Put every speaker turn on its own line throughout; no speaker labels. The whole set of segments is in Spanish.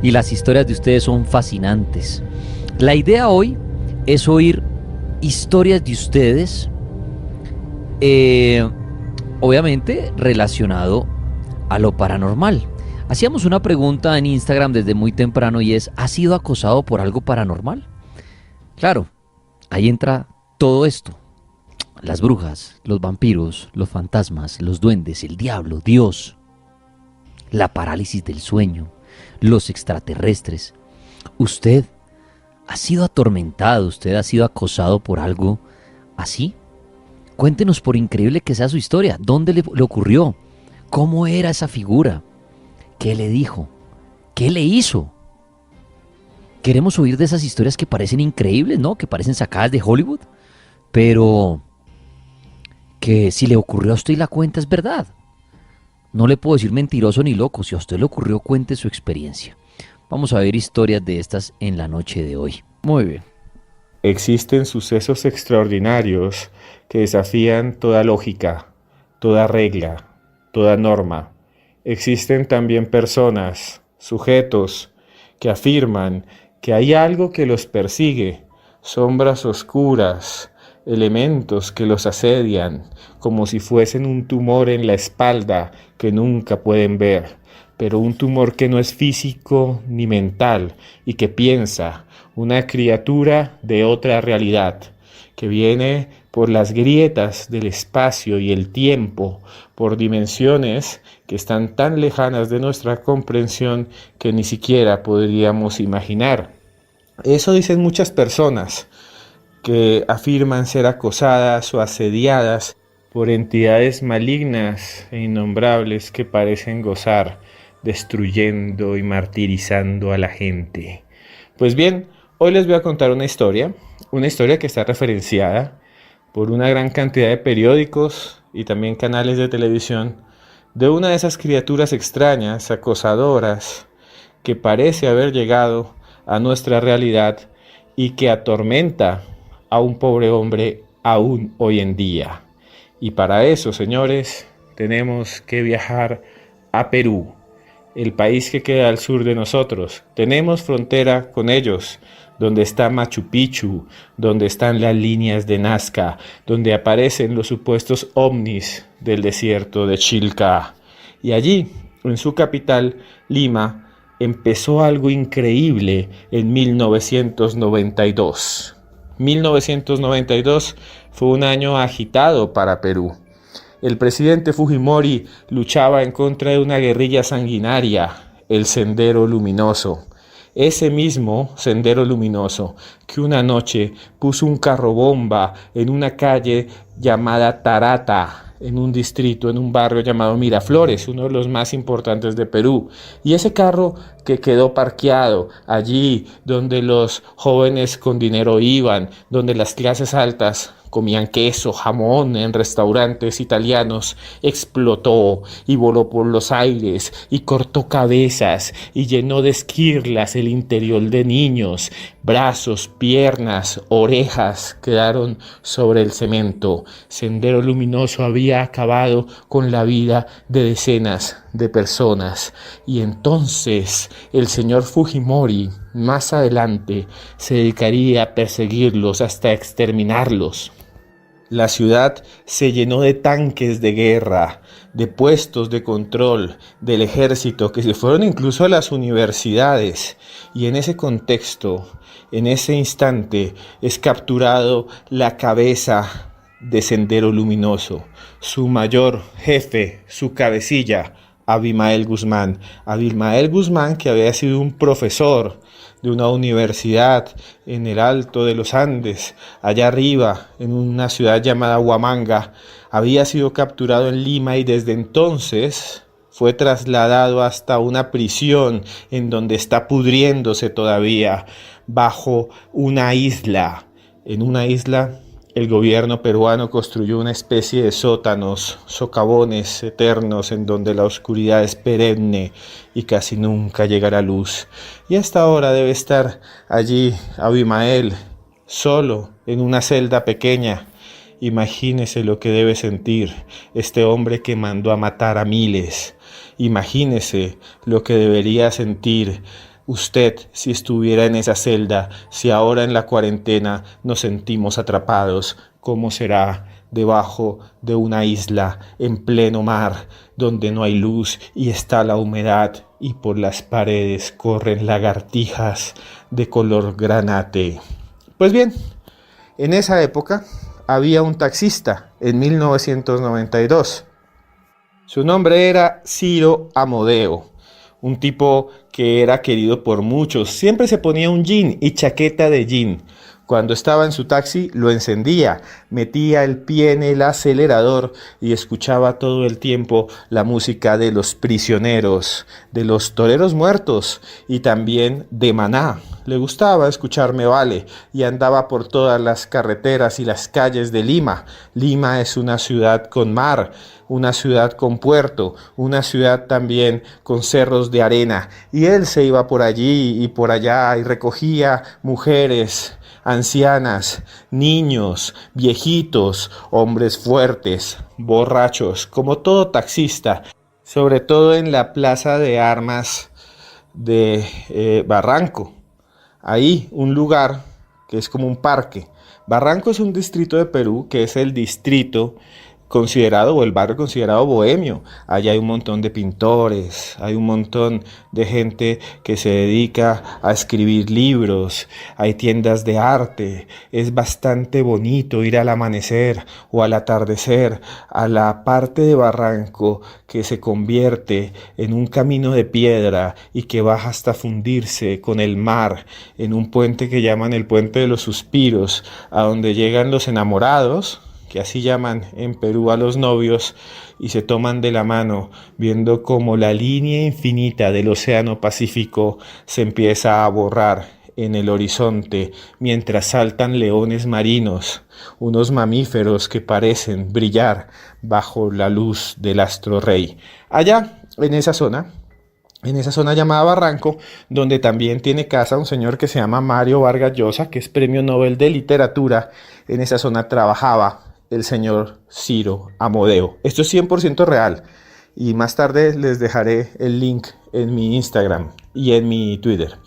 y las historias de ustedes son fascinantes. La idea hoy es oír historias de ustedes, obviamente relacionado a lo paranormal. Hacíamos una pregunta en Instagram desde muy temprano y es: ¿has sido acosado por algo paranormal? Claro, ahí entra todo esto: las brujas, los vampiros, los fantasmas, los duendes, el diablo, Dios, la parálisis del sueño, los extraterrestres. ¿Usted ha sido atormentado? ¿Usted ha sido acosado por algo así? Cuéntenos, por increíble que sea su historia, ¿dónde le ocurrió? ¿Cómo era esa figura? ¿Qué le dijo? ¿Qué le hizo? Queremos oír de esas historias que parecen increíbles, ¿no? Que parecen sacadas de Hollywood, pero que si le ocurrió a usted y la cuenta es verdad. No le puedo decir mentiroso ni loco. Si a usted le ocurrió, cuente su experiencia. Vamos a ver historias de estas en la noche de hoy. Muy bien.
Existen sucesos extraordinarios que desafían toda lógica, toda regla, toda norma. Existen también personas, sujetos, que afirman que hay algo que los persigue, sombras oscuras, elementos que los asedian, como si fuesen un tumor en la espalda que nunca pueden ver, pero un tumor que no es físico ni mental y que piensa, una criatura de otra realidad, que viene por las grietas del espacio y el tiempo, por dimensiones que están tan lejanas de nuestra comprensión que ni siquiera podríamos imaginar. Eso dicen muchas personas que afirman ser acosadas o asediadas por entidades malignas e innombrables que parecen gozar, destruyendo y martirizando a la gente. Pues bien, hoy les voy a contar una historia que está referenciada por una gran cantidad de periódicos y también canales de televisión, de una de esas criaturas extrañas, acosadoras, que parece haber llegado a nuestra realidad y que atormenta a un pobre hombre aún hoy en día. Y para eso, señores, tenemos que viajar a Perú, el país que queda al sur de nosotros. Tenemos frontera con ellos, donde está Machu Picchu, donde están las líneas de Nazca, donde aparecen los supuestos ovnis del desierto de Chilca. Y allí, en su capital, Lima, empezó algo increíble en 1992. 1992 fue un año agitado para Perú. El presidente Fujimori luchaba en contra de una guerrilla sanguinaria, el Sendero Luminoso. Ese mismo Sendero Luminoso que una noche puso un carro bomba en una calle llamada Tarata, en un distrito, en un barrio llamado Miraflores, uno de los más importantes de Perú. Y ese carro que quedó parqueado allí donde los jóvenes con dinero iban, donde las clases altas comían queso, jamón en restaurantes italianos, explotó y voló por los aires y cortó cabezas y llenó de esquirlas el interior de niños. Brazos, piernas, orejas quedaron sobre el cemento. Sendero Luminoso había acabado con la vida de decenas de personas. Y entonces el señor Fujimori, más adelante, se dedicaría a perseguirlos hasta exterminarlos. La ciudad se llenó de tanques de guerra, de puestos de control del ejército que se fueron incluso a las universidades. Y en ese contexto, en ese instante, es capturado la cabeza de Sendero Luminoso, su mayor jefe, su cabecilla, Abimael Guzmán. Abimael Guzmán, que había sido un profesor de una universidad en el Alto de los Andes, allá arriba, en una ciudad llamada Huamanga, había sido capturado en Lima y desde entonces fue trasladado hasta una prisión en donde está pudriéndose todavía bajo una isla. En una isla el gobierno peruano construyó una especie de sótanos, socavones eternos en donde la oscuridad es perenne y casi nunca llegará luz. Y hasta ahora debe estar allí Abimael, solo en una celda pequeña. Imagínese lo que debe sentir este hombre que mandó a matar a miles. Imagínese lo que debería sentir usted si estuviera en esa celda, si ahora en la cuarentena nos sentimos atrapados, ¿cómo será debajo de una isla en pleno mar, donde no hay luz y está la humedad y por las paredes corren lagartijas de color granate? Pues bien, en esa época había un taxista en 1992. Su nombre era Ciro Amodeo, un tipo que era querido por muchos. Siempre se ponía un jean y chaqueta de jean. Cuando estaba en su taxi lo encendía, metía el pie en el acelerador y escuchaba todo el tiempo la música de Los Prisioneros, de Los Toreros Muertos y también de Maná. Le gustaba escuchar Me Vale y andaba por todas las carreteras y las calles de Lima. Lima es una ciudad con mar, una ciudad con puerto, una ciudad también con cerros de arena. Y él se iba por allí y por allá y recogía mujeres, ancianas, niños, viejitos, hombres fuertes, borrachos, como todo taxista, sobre todo en la plaza de armas de Barranco. Ahí un lugar que es como un parque. Barranco es un distrito de Perú que es el distrito considerado o el barrio considerado bohemio. Allá hay un montón de pintores, hay un montón de gente que se dedica a escribir libros, hay tiendas de arte. Es bastante bonito ir al amanecer o al atardecer a la parte de Barranco que se convierte en un camino de piedra y que baja hasta fundirse con el mar en un puente que llaman el Puente de los Suspiros, a donde llegan los enamorados, que así llaman en Perú a los novios, y se toman de la mano, viendo cómo la línea infinita del Océano Pacífico se empieza a borrar en el horizonte, mientras saltan leones marinos, unos mamíferos que parecen brillar bajo la luz del astro rey. Allá, en esa zona llamada Barranco, donde también tiene casa un señor que se llama Mario Vargas Llosa, que es Premio Nobel de Literatura. En esa zona trabajaba el señor Ciro Amodeo. Esto es 100% real y más tarde les dejaré el link en mi Instagram y en mi Twitter.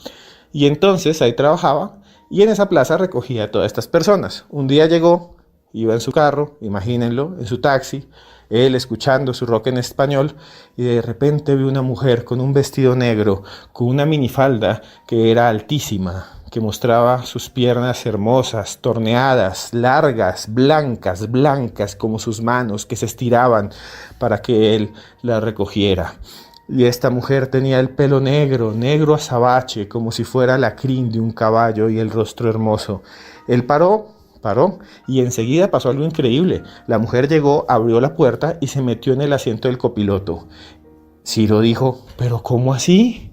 Y entonces ahí trabajaba y en esa plaza recogía a todas estas personas. Un día llegó, iba en su carro, imagínenlo, en su taxi, él escuchando su rock en español, y de repente vio una mujer con un vestido negro, con una minifalda que era altísima, que mostraba sus piernas hermosas, torneadas, largas, blancas como sus manos, que se estiraban para que él la recogiera. Y esta mujer tenía el pelo negro azabache, como si fuera la crin de un caballo, y el rostro hermoso. Él paró y enseguida pasó algo increíble. La mujer llegó, abrió la puerta y se metió en el asiento del copiloto. Ciro dijo: ¿pero cómo así?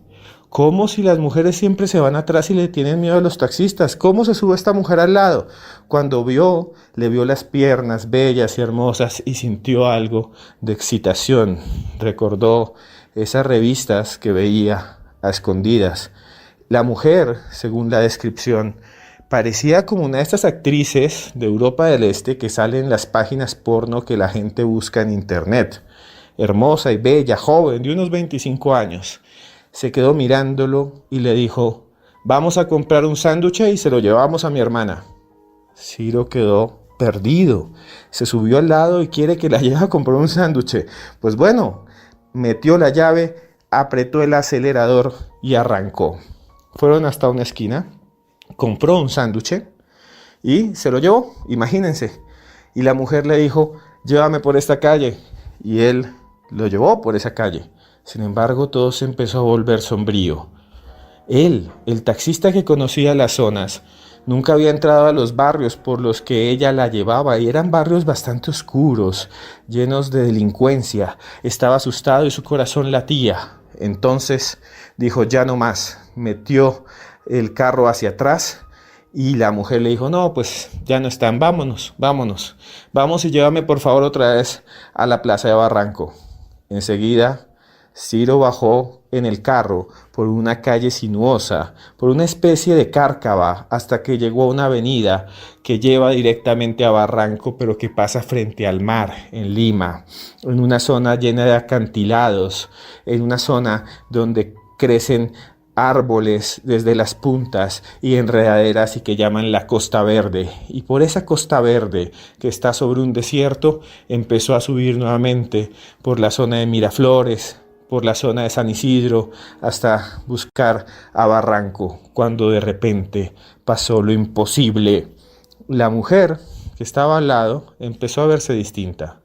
¿Cómo si las mujeres siempre se van atrás y le tienen miedo a los taxistas? ¿Cómo se sube esta mujer al lado? Cuando le vio las piernas bellas y hermosas y sintió algo de excitación. Recordó esas revistas que veía a escondidas. La mujer, según la descripción, parecía como una de estas actrices de Europa del Este que salen en las páginas porno que la gente busca en internet. Hermosa y bella, joven, de unos 25 años. Se quedó mirándolo y le dijo: vamos a comprar un sándwich y se lo llevamos a mi hermana. Ciro quedó perdido. Se subió al lado y quiere que la lleve a comprar un sándwich. Pues bueno, metió la llave, apretó el acelerador y arrancó. Fueron hasta una esquina, compró un sándwich y se lo llevó, imagínense. Y la mujer le dijo: llévame por esta calle. Y él lo llevó por esa calle. Sin embargo, todo se empezó a volver sombrío. Él, el taxista que conocía las zonas, nunca había entrado a los barrios por los que ella la llevaba, y eran barrios bastante oscuros, llenos de delincuencia. Estaba asustado y su corazón latía. Entonces dijo: ya no más. Metió el carro hacia atrás y la mujer le dijo: no, pues ya no están, vámonos. Vamos y llévame por favor otra vez a la plaza de Barranco. Enseguida Ciro bajó en el carro por una calle sinuosa, por una especie de cárcava, hasta que llegó a una avenida que lleva directamente a Barranco, pero que pasa frente al mar, en Lima, en una zona llena de acantilados, en una zona donde crecen árboles desde las puntas y enredaderas y que llaman la Costa Verde. Y por esa Costa Verde que está sobre un desierto empezó a subir nuevamente por la zona de Miraflores, por la zona de San Isidro, hasta buscar a Barranco, cuando de repente pasó lo imposible. La mujer que estaba al lado empezó a verse distinta.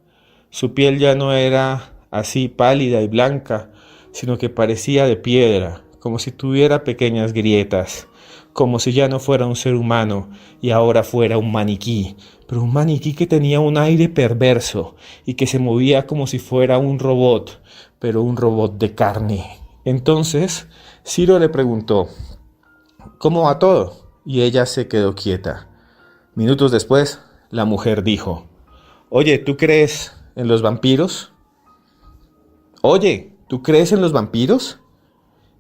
Su piel ya no era así pálida y blanca, sino que parecía de piedra, como si tuviera pequeñas grietas, como si ya no fuera un ser humano y ahora fuera un maniquí, pero un maniquí que tenía un aire perverso y que se movía como si fuera un robot, pero un robot de carne. Entonces, Ciro le preguntó, ¿cómo va todo? Y ella se quedó quieta. Minutos después, la mujer dijo, oye, ¿tú crees en los vampiros? Oye, ¿tú crees en los vampiros?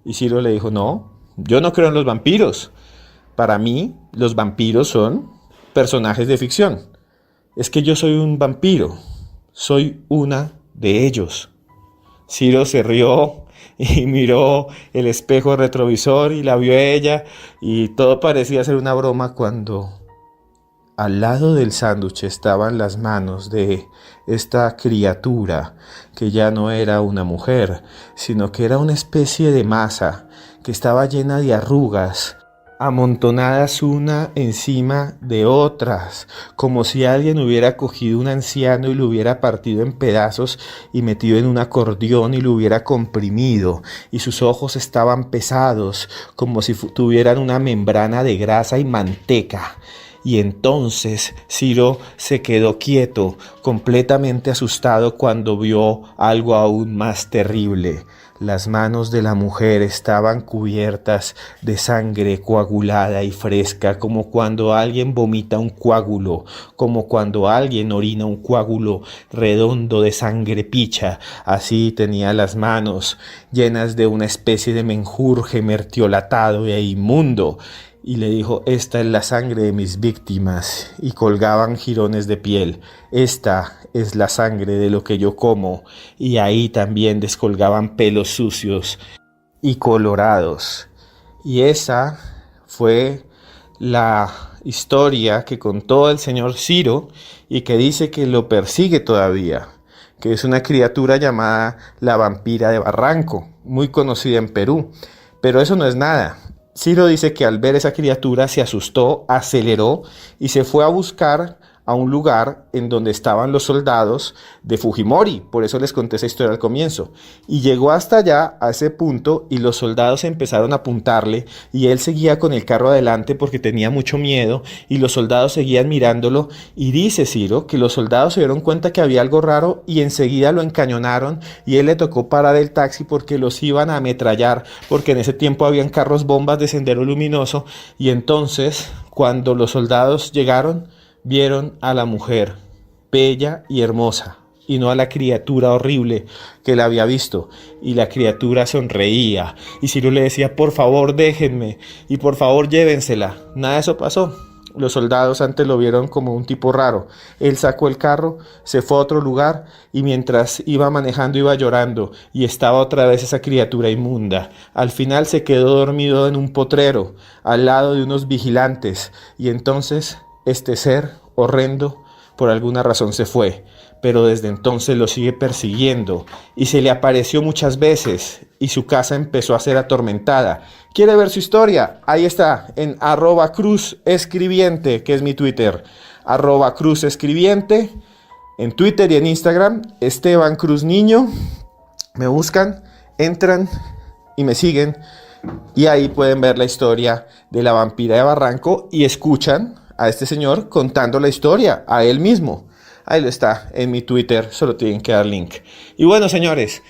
Y Ciro le dijo, no, yo no creo en los vampiros. Para mí, los vampiros son personajes de ficción. Es que yo soy un vampiro, soy una de ellos. Ciro se rió y miró el espejo retrovisor y la vio a ella y todo parecía ser una broma cuando al lado del sándwich estaban las manos de esta criatura que ya no era una mujer, sino que era una especie de masa que estaba llena de arrugas, amontonadas una encima de otras, como si alguien hubiera cogido un anciano y lo hubiera partido en pedazos y metido en un acordeón y lo hubiera comprimido, y sus ojos estaban pesados, como si tuvieran una membrana de grasa y manteca. Y entonces Ciro se quedó quieto, completamente asustado cuando vio algo aún más terrible. Las manos de la mujer estaban cubiertas de sangre coagulada y fresca, como cuando alguien vomita un coágulo, como cuando alguien orina un coágulo redondo de sangre picha. Así tenía las manos, llenas de una especie de menjurje mertiolatado e inmundo. Y le dijo, esta es la sangre de mis víctimas, y colgaban jirones de piel. Esta es la sangre de lo que yo como, y ahí también descolgaban pelos sucios y colorados. Y esa fue la historia que contó el señor Ciro y que dice que lo persigue todavía, que es una criatura llamada la vampira de Barranco, muy conocida en Perú. Pero eso no es nada. Ciro dice que al ver esa criatura se asustó, aceleró y se fue a buscar a un lugar en donde estaban los soldados de Fujimori. Por eso les conté esa historia al comienzo. Y llegó hasta allá, a ese punto, y los soldados empezaron a apuntarle y él seguía con el carro adelante porque tenía mucho miedo y los soldados seguían mirándolo. Y dice Ciro que los soldados se dieron cuenta que había algo raro y enseguida lo encañonaron y él le tocó parar el taxi porque los iban a ametrallar, porque en ese tiempo habían carros bombas de Sendero Luminoso. Y entonces, cuando los soldados llegaron, vieron a la mujer, bella y hermosa, y no a la criatura horrible que la había visto. Y la criatura sonreía, y Ciro le decía, por favor déjenme, y por favor llévensela. Nada de eso pasó. Los soldados antes lo vieron como un tipo raro. Él sacó el carro, se fue a otro lugar, y mientras iba manejando iba llorando, y estaba otra vez esa criatura inmunda. Al final se quedó dormido en un potrero, al lado de unos vigilantes, y entonces este ser horrendo por alguna razón se fue, pero desde entonces lo sigue persiguiendo y se le apareció muchas veces y su casa empezó a ser atormentada. ¿Quiere ver su historia? Ahí está, en @cruzescribiente, que es mi Twitter, @cruzescribiente, en Twitter y en Instagram, Esteban Cruz Niño. Me buscan, entran y me siguen y ahí pueden ver la historia de la vampira de Barranco y escuchan a este señor contando la historia, a él mismo. Ahí lo está, en mi Twitter, solo tienen que dar link. Y bueno, señores,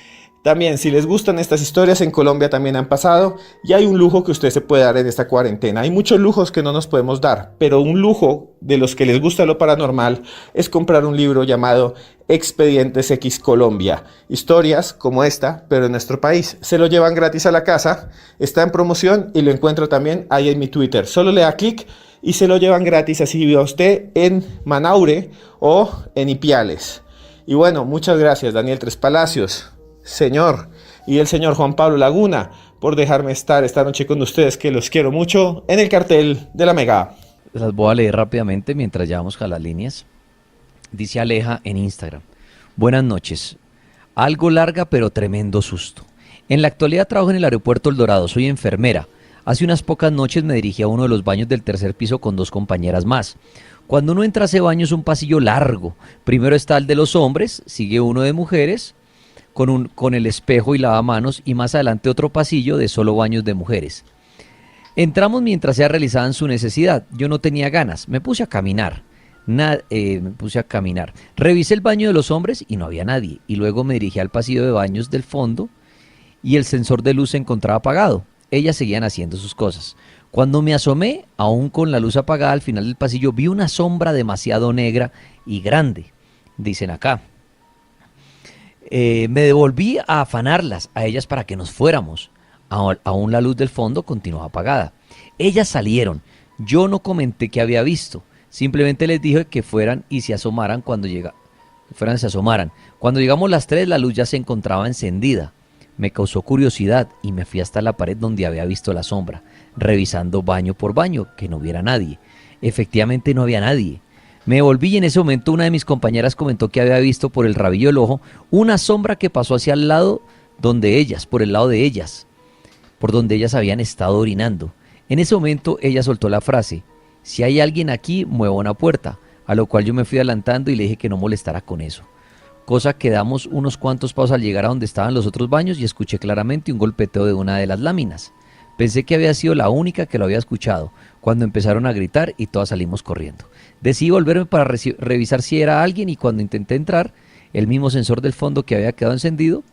también si les gustan estas historias, en Colombia también han pasado y hay un lujo que usted se puede dar en esta cuarentena. Hay muchos lujos que no nos podemos dar, pero un lujo de los que les gusta lo paranormal es comprar un libro llamado Expedientes X Colombia. Historias como esta, pero en nuestro país. Se lo llevan gratis a la casa, está en promoción y lo encuentro también ahí en mi Twitter. Solo le da clic y se lo llevan gratis, así viva usted en Manaure o en Ipiales. Y bueno, muchas gracias Daniel Tres Palacios, señor, y el señor Juan Pablo Laguna, por dejarme estar esta noche con ustedes, que los quiero mucho, en el cartel de la Mega.
Las voy a leer rápidamente mientras ya vamos a las líneas. Dice Aleja en Instagram. Buenas noches. Algo larga pero tremendo susto. En la actualidad trabajo en el aeropuerto El Dorado, soy enfermera. Hace unas pocas noches me dirigí a uno de los baños del tercer piso con 2 compañeras más. Cuando uno entra a ese baño es un pasillo largo. Primero está el de los hombres, sigue uno de mujeres, con el espejo y lavamanos, y más adelante otro pasillo de solo baños de mujeres. Entramos mientras se realizaban su necesidad. Yo no tenía ganas, me puse a caminar. Revisé el baño de los hombres y no había nadie. Y luego me dirigí al pasillo de baños del fondo y el sensor de luz se encontraba apagado. Ellas seguían haciendo sus cosas. Cuando me asomé, aún con la luz apagada, al final del pasillo vi una sombra demasiado negra y grande. Dicen acá. Me devolví a afanarlas a ellas para que nos fuéramos. Aún la luz del fondo continuaba apagada. Ellas salieron. Yo no comenté qué había visto. Simplemente les dije que fueran y se asomaran cuando Cuando llegamos las 3, la luz ya se encontraba encendida. Me causó curiosidad y me fui hasta la pared donde había visto la sombra, revisando baño por baño, que no hubiera nadie. Efectivamente no había nadie. Me volví y en ese momento una de mis compañeras comentó que había visto por el rabillo del ojo una sombra que pasó hacia el lado por el lado de ellas, por donde ellas habían estado orinando. En ese momento ella soltó la frase: si hay alguien aquí, mueva una puerta, a lo cual yo me fui adelantando y le dije que no molestara con eso. Cosa que damos unos cuantos pasos al llegar a donde estaban los otros baños y escuché claramente un golpeteo de una de las láminas. Pensé que había sido la única que lo había escuchado, cuando empezaron a gritar y todas salimos corriendo. Decidí volverme para revisar si era alguien y cuando intenté entrar, el mismo sensor del fondo que había quedado encendido,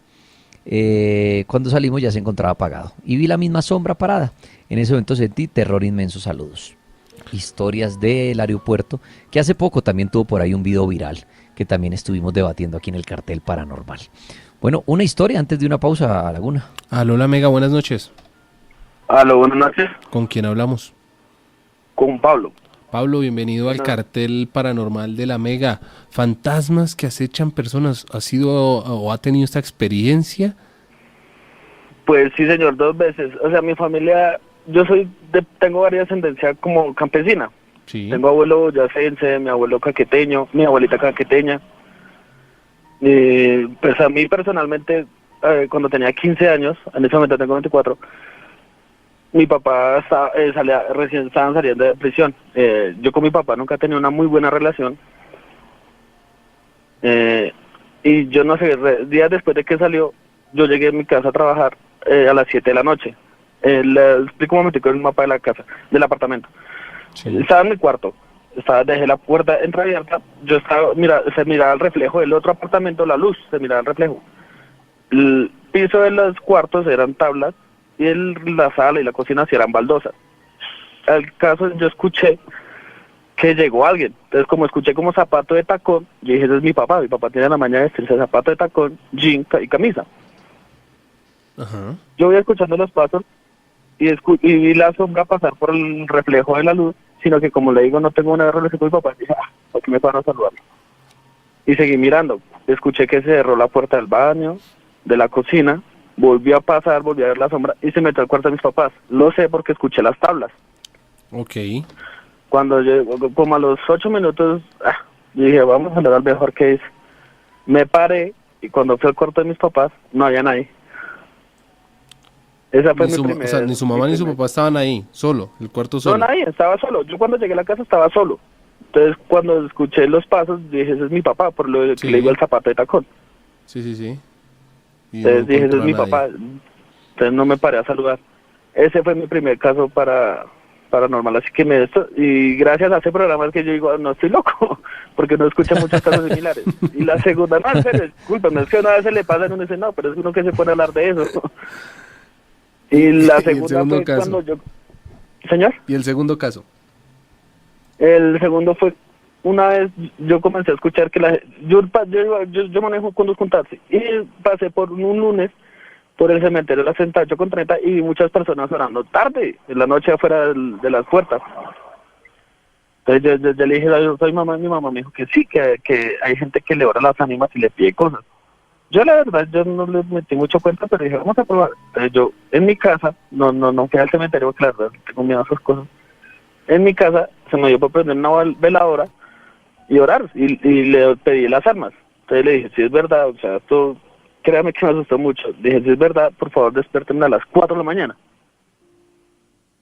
cuando salimos ya se encontraba apagado. Y vi la misma sombra parada. En ese momento sentí terror inmenso. Saludos. Historias del aeropuerto, que hace poco también tuvo por ahí un video viral, que también estuvimos debatiendo aquí en el cartel paranormal. Bueno, una historia antes de una pausa, Laguna.
Aló, la Mega, buenas noches.
Aló, buenas noches.
¿Con quién hablamos?
Con Pablo.
Pablo, bienvenido al cartel paranormal de la Mega. Fantasmas que acechan personas. ¿Ha sido o ha tenido esta experiencia?
Pues sí, señor, 2 veces. O sea, mi familia, tengo varias ascendencia como campesina.
Sí.
Tengo abuelo boyacense, mi abuelo caqueteño, mi abuelita caqueteña. Pues a mí personalmente, cuando tenía 15 años, en ese momento tengo 24, mi papá recién estaban saliendo de prisión. Yo con mi papá nunca he tenido una muy buena relación. Y yo no sé, días después de que salió, yo llegué a mi casa a trabajar a las 7 de la noche. Le explico un momentico el mapa de la casa, del apartamento. Sí. Estaba en mi cuarto, dejé la puerta entreabierta, se miraba el reflejo del otro apartamento, la luz, se miraba el reflejo. El piso de los cuartos eran tablas y la sala y la cocina sí eran baldosas. Al caso, yo escuché que llegó alguien. Entonces, como escuché como zapato de tacón, yo dije, ese es mi papá tiene la maña de vestirse zapato de tacón, jean y camisa.
Ajá.
Yo voy escuchando los pasos y vi la sombra pasar por el reflejo de la luz, sino que como le digo, no tengo una relación con mi papá, dije, ¿por qué me paro a saludarlo? Y seguí mirando, escuché que se cerró la puerta del baño, de la cocina, volví a ver la sombra y se metió al cuarto de mis papás. Lo sé porque escuché las tablas.
Ok.
Cuando como a los 8 minutos, dije, vamos a ver al mejor que es. Me paré y cuando fui al cuarto de mis papás, no había nadie. Esa fue mi primera.
O sea, ni su mamá ni su papá estaban ahí, el cuarto solo.
No, nadie, estaba solo. Yo cuando llegué a la casa estaba solo. Entonces, cuando escuché los pasos, dije, ese es mi papá, por lo que le digo el zapato de tacón.
Sí.
Entonces dije, ese es mi papá. Entonces no me paré a saludar. Ese fue mi primer caso paranormal, así que y gracias a ese programa es que yo digo, no estoy loco, porque no escucho muchos casos similares. Y la segunda, no, en serio, discúlpeme, es que una vez se le pasa y uno dice, no, pero es uno que se pone a hablar de eso. Y la segunda fue cuando yo... ¿Señor?
¿Y el segundo caso?
El segundo fue, una vez yo comencé a escuchar que yo manejo con taxi, y pasé por un lunes por el cementerio de la 68 con 30 y vi muchas personas orando tarde, en la noche afuera de las puertas. Entonces yo le dije, soy mamá, y mi mamá me dijo que sí, que hay gente que le ora las ánimas y le pide cosas. Yo la verdad, yo no le metí mucho cuenta, pero dije, vamos a probar. Entonces yo, en mi casa, no fui al cementerio, porque la verdad, tengo miedo a esas cosas. En mi casa, se me dio por prender una veladora y orar, y le pedí las armas. Entonces le dije, si es verdad, o sea, esto, créame que me asustó mucho. Dije, si es verdad, por favor, despiértenme a las 4 de la mañana.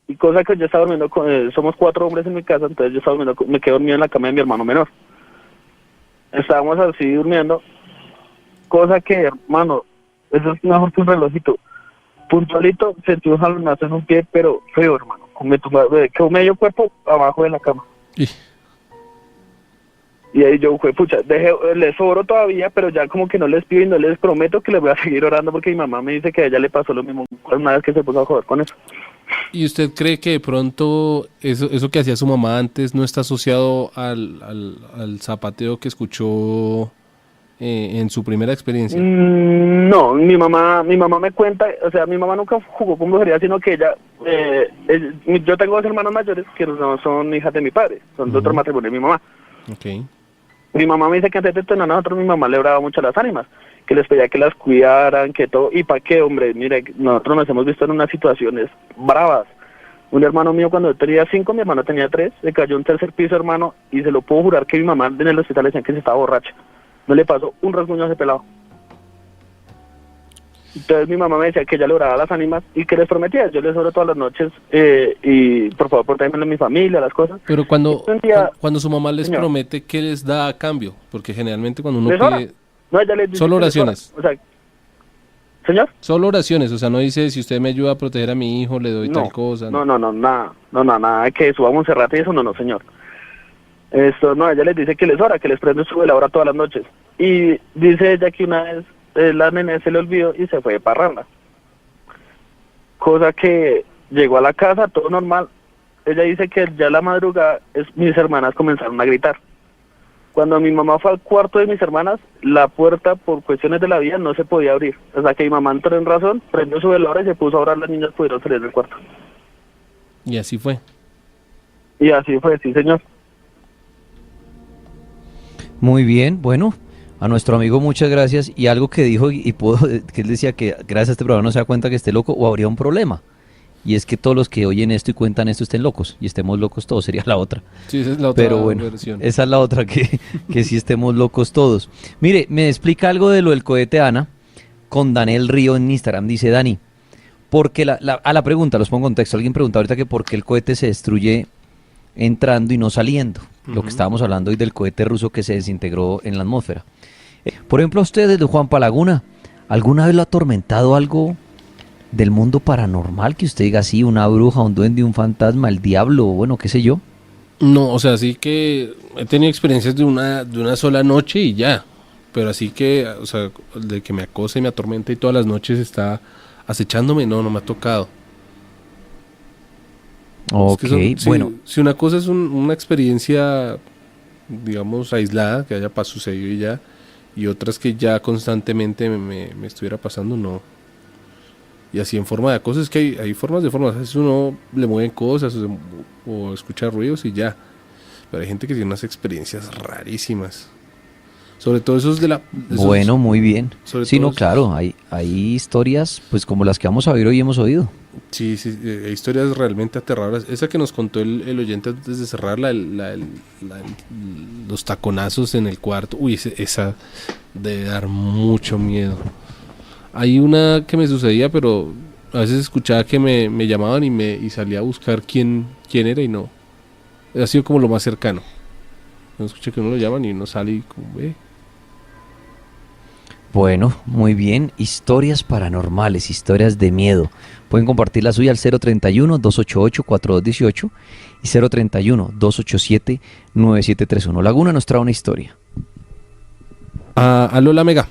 Y cosa que yo estaba durmiendo, somos 4 hombres en mi casa, entonces yo estaba durmiendo, me quedé dormido en la cama de mi hermano menor. Estábamos así durmiendo, cosa que, hermano, eso es mejor que un relojito. Puntualito, sentí un jalonazo en un pie, pero feo, hermano. Quedó medio cuerpo abajo de la cama. Y ahí yo, pucha, les oro todavía, pero ya como que no les pido y no les prometo que les voy a seguir orando, porque mi mamá me dice que a ella le pasó lo mismo una vez que se puso a joder con eso.
¿Y usted cree que de pronto eso que hacía su mamá antes no está asociado al zapateo que escuchó en su primera experiencia?
No, mi mamá me cuenta, o sea, mi mamá nunca jugó con brujería, sino que ella, yo tengo 2 hermanas mayores que no son hijas de mi padre, son de otro matrimonio de mi mamá.
Okay.
Mi mamá me dice que antes de tener a nosotros, mi mamá le oraba mucho a las ánimas, que les pedía que las cuidaran, que todo, y para qué, hombre, mire, nosotros nos hemos visto en unas situaciones bravas. Un hermano mío cuando yo tenía 5, mi hermano tenía 3, se cayó un 3er piso, hermano, y se lo puedo jurar que mi mamá en el hospital le decían que se estaba borracha. No le pasó un rasguño a ese pelado. Entonces mi mamá me decía que ella le oraba a las ánimas y que les prometía, yo les oro todas las noches y por favor protéjanme a mi familia, las cosas.
Pero cuando su mamá les
Señor,
promete, ¿qué les da a cambio? Porque generalmente cuando uno
¿les ora?
pide...
No, ella les dice
Solo
que les
oraciones.
ora. O sea, señor.
Solo oraciones, o sea, no dice si usted me ayuda a proteger a mi hijo, le doy
No,
tal cosa.
nada de que subamos Serrate y eso, no, señor. Esto, no, ella les dice que les ora, que les prende su veladora todas las noches. Y dice ella que una vez la nene se le olvidó y se fue de parranda. Cosa que llegó a la casa, todo normal. Ella dice que ya a la madrugada mis hermanas comenzaron a gritar. Cuando mi mamá fue al cuarto de mis hermanas, la puerta, por cuestiones de la vida, no se podía abrir. O sea que mi mamá entró en razón, prendió su veladora y se puso a orar, las niñas pudieron salir del cuarto.
Y así fue.
Y así fue, sí, señor.
Muy bien, bueno, a nuestro amigo muchas gracias. Y algo que dijo que él decía que gracias a este programa no se da cuenta que esté loco o habría un problema. Y es que todos los que oyen esto y cuentan esto estén locos y estemos locos todos, sería la otra.
Sí, esa es la otra
Pero bueno,
versión.
esa es la otra, que sí estemos locos todos. Mire, me explica algo de lo del cohete, Ana, con Daniel Río en Instagram. Dice, Dani, porque a la pregunta, los pongo en contexto, alguien pregunta ahorita que por qué el cohete se destruye entrando y no saliendo. Lo que estábamos hablando hoy del cohete ruso que se desintegró en la atmósfera. Por ejemplo, a ustedes, de Juan Palaguna, ¿alguna vez lo ha atormentado algo del mundo paranormal? Que usted diga así, una bruja, un duende, un fantasma, el diablo, bueno, qué sé yo.
No, o sea, sí que he tenido experiencias de una sola noche y ya. Pero así que, o sea, de que me acosa y me atormenta y todas las noches está acechándome, no me ha tocado.
Ok,
Es que
bueno.
si una cosa es una experiencia, digamos, aislada, que haya sucedido y ya, y otras que ya constantemente me estuviera pasando, no. Y así en forma de cosas, es que hay formas de formas. A veces uno le mueven cosas o escucha ruidos y ya. Pero hay gente que tiene unas experiencias rarísimas. Sobre todo esos de la...
Bueno, muy bien. Sí, no,
esos,
claro, hay historias pues como las que vamos a oír hoy y hemos oído.
Sí, hay historias realmente aterradoras. Esa que nos contó el oyente antes de cerrar, los taconazos en el cuarto. Uy, esa debe dar mucho miedo. Hay una que me sucedía, pero a veces escuchaba que me llamaban y salía a buscar quién era y no. Ha sido como lo más cercano. No escuché que uno lo llaman y uno sale y como ve.
Bueno, muy bien. Historias paranormales, historias de miedo. Pueden compartir la suya al 031-288-4218 y 031-287-9731. Laguna nos trae una historia.
Aló, la Mega.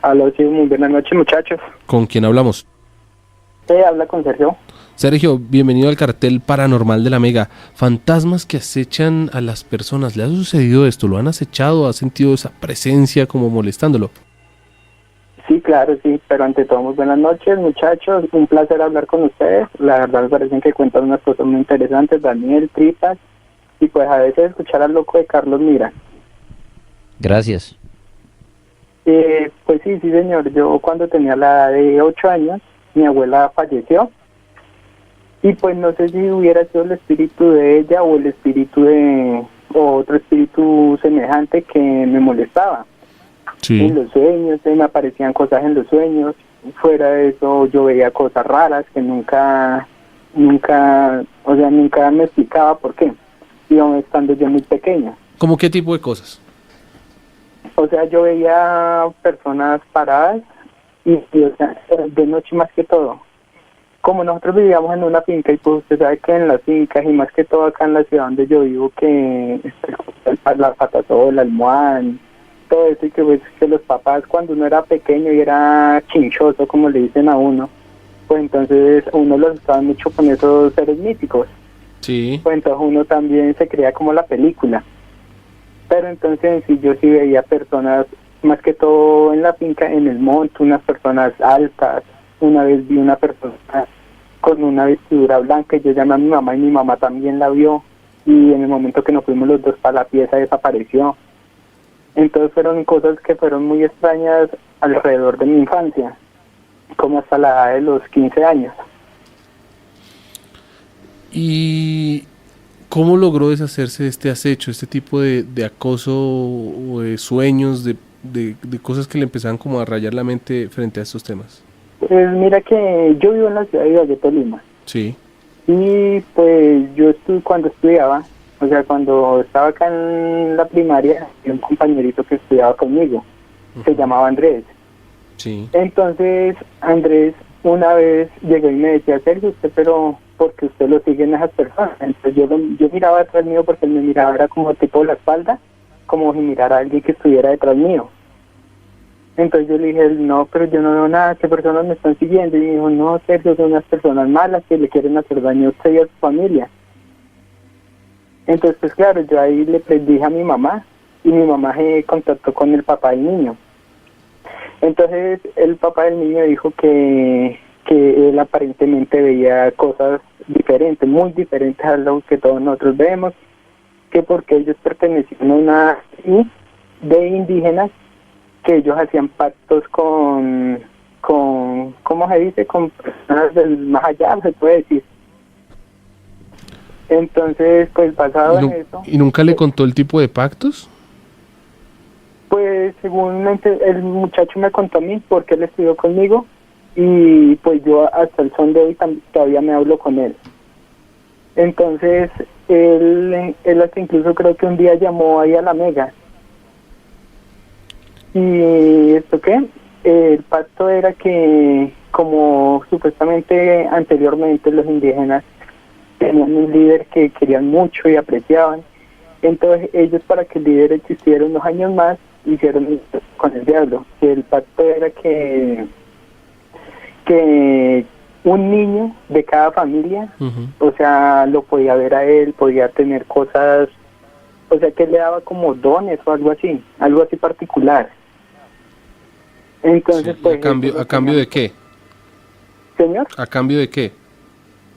Aló, sí, muy buenas noches, muchachos.
¿Con quién hablamos?
Habla con Sergio.
Sergio, bienvenido al cartel paranormal de la Mega. Fantasmas que acechan a las personas. ¿Le ha sucedido esto? ¿Lo han acechado? ¿Ha sentido esa presencia como molestándolo?
Sí, claro, sí, pero ante todo, muy buenas noches, muchachos. Un placer hablar con ustedes. La verdad me parecen que cuentan unas cosas muy interesantes, Daniel, Tripas, y pues a veces escuchar al loco de Carlos Mira.
Gracias.
Pues sí, sí señor, yo cuando tenía la edad de 8 años, mi abuela falleció y pues no sé si hubiera sido el espíritu de ella o el espíritu o otro espíritu semejante que me molestaba. En los sueños, me aparecían cosas en los sueños, fuera de eso yo veía cosas raras que nunca me explicaba por qué, y aún estando yo muy pequeña.
¿Cómo qué tipo de cosas?
O sea, yo veía personas paradas o sea, de noche más que todo. Como nosotros vivíamos en una finca y pues usted sabe que en las fincas y más que todo acá en la ciudad donde yo vivo que la patasola, el almohadón, todo eso y que pues que los papás cuando uno era pequeño y era chinchoso como le dicen a uno, pues entonces uno los estaba mucho con esos seres míticos.
Sí.
Pues entonces uno también se creía como la película. Pero entonces en sí yo sí veía personas, más que todo en la finca, en el monte, unas personas altas. Una vez vi una persona con una vestidura blanca y yo llamé a mi mamá y mi mamá también la vio. Y en el momento que nos fuimos los dos para la pieza desapareció. Entonces fueron cosas que fueron muy extrañas alrededor de mi infancia, como hasta la edad de los 15 años.
¿Y cómo logró deshacerse de este acecho, este tipo de acoso o de sueños, de cosas que le empezaban como a rayar la mente frente a estos temas?
Pues mira que yo vivo en la ciudad de Valle Tolima.
Sí.
Y pues yo cuando estudiaba, o sea, cuando estaba acá en la primaria, había un compañerito que estudiaba conmigo, se llamaba Andrés.
Sí.
Entonces Andrés una vez llegó y me decía, Sergio, usted pero porque usted lo sigue en esas personas. Entonces yo miraba detrás mío porque él me miraba, era como tipo la espalda, como si mirara a alguien que estuviera detrás mío. Entonces yo le dije, no, pero yo no veo nada, ¿qué personas me están siguiendo? Y me dijo, no, Sergio, son unas personas malas que le quieren hacer daño a usted y a su familia. Entonces, pues claro, yo ahí le dije a mi mamá, y mi mamá se contactó con el papá del niño. Entonces el papá del niño dijo que él aparentemente veía cosas diferentes, muy diferentes a lo que todos nosotros vemos, que porque ellos pertenecían a una tribu de indígenas, que ellos hacían pactos con ¿cómo se dice? Con personas del más allá, se puede decir. Entonces, pues basado en eso...
¿Y nunca le contó el tipo de pactos?
Pues según el muchacho me contó a mí, porque él estudió conmigo, y pues yo hasta el son de hoy todavía me hablo con él. Entonces, él hasta incluso creo que un día llamó ahí a la Mega. ¿Y esto qué? El pacto era que, como supuestamente anteriormente los indígenas tenían un líder que querían mucho y apreciaban, entonces ellos, para que el líder existiera unos años más, hicieron con el diablo. El pacto era que un niño de cada familia, o sea, lo podía ver a él, podía tener cosas, o sea, que le daba como dones o algo así particular. Entonces,
Sí,
pues...
¿a cambio de qué?
¿Señor?
¿A cambio de qué?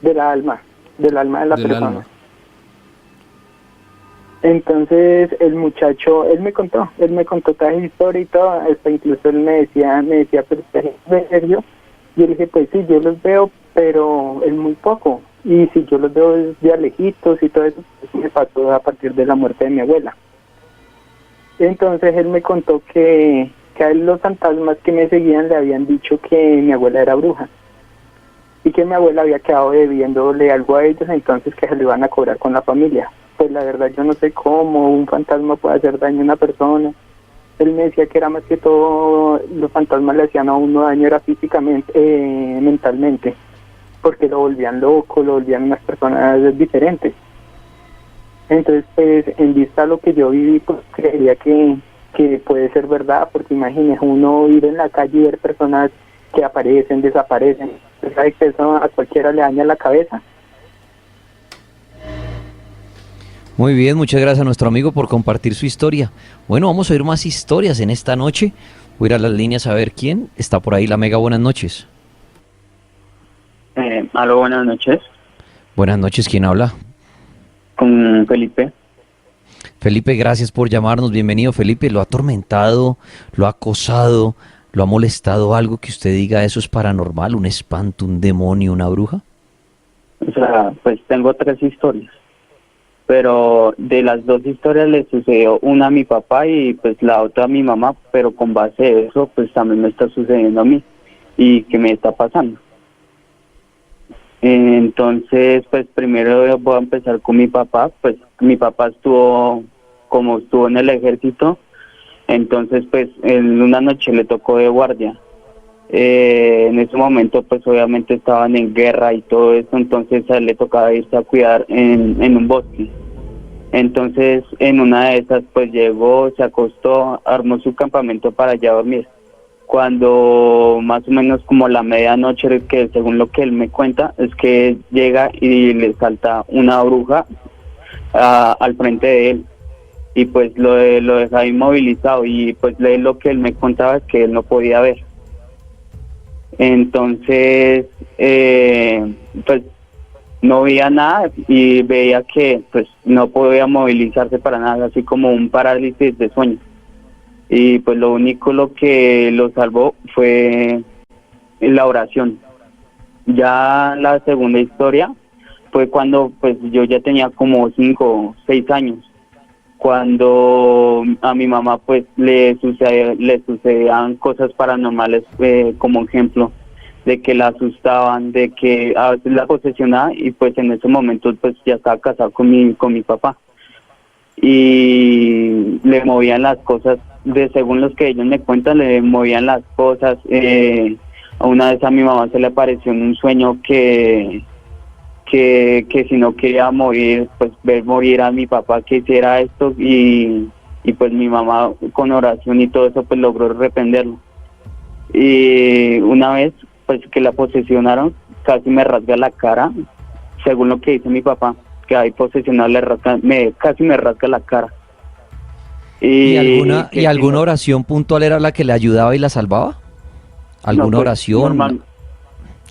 Del alma de la persona.
Alma.
Entonces el muchacho, él me contó toda esa historia y todo, hasta incluso él me decía, pero ¿usted es serio? Yo le dije, pues sí, yo los veo, pero es muy poco, y si yo los veo de lejitos y todo eso, pues me pasó a partir de la muerte de mi abuela. Entonces él me contó que a él los fantasmas que me seguían le habían dicho que mi abuela era bruja, y que mi abuela había quedado debiéndole algo a ellos, entonces que se lo iban a cobrar con la familia. Pues la verdad yo no sé cómo un fantasma puede hacer daño a una persona. Él me decía que era más que todo, los fantasmas le hacían a uno daño, era físicamente, mentalmente, porque lo volvían loco, lo volvían unas personas diferentes. Entonces, pues, en vista a lo que yo viví, pues creería que puede ser verdad, porque imagínese uno ir en la calle y ver personas que aparecen, desaparecen. Usted sabe que eso a cualquiera le daña la cabeza.
Muy bien, muchas gracias a nuestro amigo por compartir su historia. Bueno, vamos a oír más historias en esta noche. Voy a ir a las líneas a ver quién está por ahí. La Mega, buenas noches.
Aló, buenas noches.
Buenas noches, ¿quién habla?
Con Felipe.
Felipe, gracias por llamarnos. Bienvenido, Felipe. ¿Lo ha atormentado, lo ha acosado, lo ha molestado algo que usted diga eso es paranormal, un espanto, un demonio, una bruja?
O sea, pues tengo 3 historias, pero de las 2 historias le sucedió una a mi papá y pues la otra a mi mamá, pero con base de eso pues también me está sucediendo a mí y que me está pasando. Entonces, pues primero voy a empezar con mi papá. Pues mi papá como estuvo en el ejército, entonces pues en una noche le tocó de guardia. En ese momento pues obviamente estaban en guerra y todo eso, entonces a él le tocaba irse a cuidar en un bosque. Entonces en una de esas pues llegó, se acostó, armó su campamento para allá dormir. Cuando más o menos como la medianoche, que según lo que él me cuenta, es que llega y le salta una bruja al frente de él y pues lo deja inmovilizado y pues lo que él me contaba es que él no podía ver. Entonces pues no veía nada y veía que pues no podía movilizarse para nada, así como un parálisis de sueño. Y pues lo que lo salvó fue la oración. Ya la segunda historia fue cuando pues yo ya tenía como 5 o 6 años, cuando a mi mamá pues le sucedían cosas paranormales, como ejemplo de que la asustaban, de que a veces la posesionaba y pues en ese momento pues ya estaba casado con mi papá y le movían las cosas, según los que ellos me cuentan, le movían las cosas. Una vez a mi mamá se le apareció en un sueño que si no quería morir, pues ver morir a mi papá, que hiciera esto y pues mi mamá con oración y todo eso pues logró reprenderlo. Y una vez pues que la posesionaron, casi me rasga la cara, según lo que dice mi papá, que hay posesionado casi me rasga la cara.
¿Y
Que
alguna oración puntual era la que le ayudaba y la salvaba? ¿Alguna
no, pues,
oración?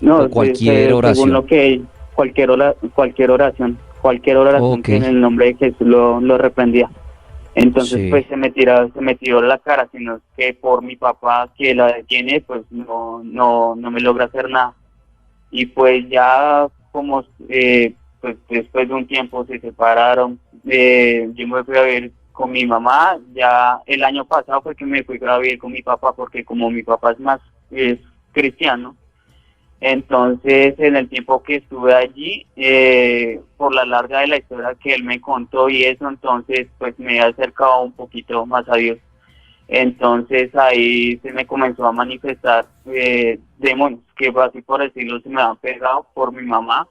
No,
O cualquier oración.
según lo que cualquier oración
Ok.
que en el nombre de Jesús lo reprendía. Entonces
Sí.
pues se me tiró la cara, sino que por mi papá que la detiene, pues no me logra hacer nada. Y pues ya como pues después de un tiempo se separaron. Yo me fui a vivir con mi mamá. Ya el año pasado fue que me fui a vivir con mi papá, porque como mi papá es cristiano, entonces en el tiempo que estuve allí, por la larga de la historia que él me contó y eso, entonces pues me he acercado un poquito más a Dios. Entonces ahí se me comenzó a manifestar demonios, que así por decirlo se me han pegado por mi mamá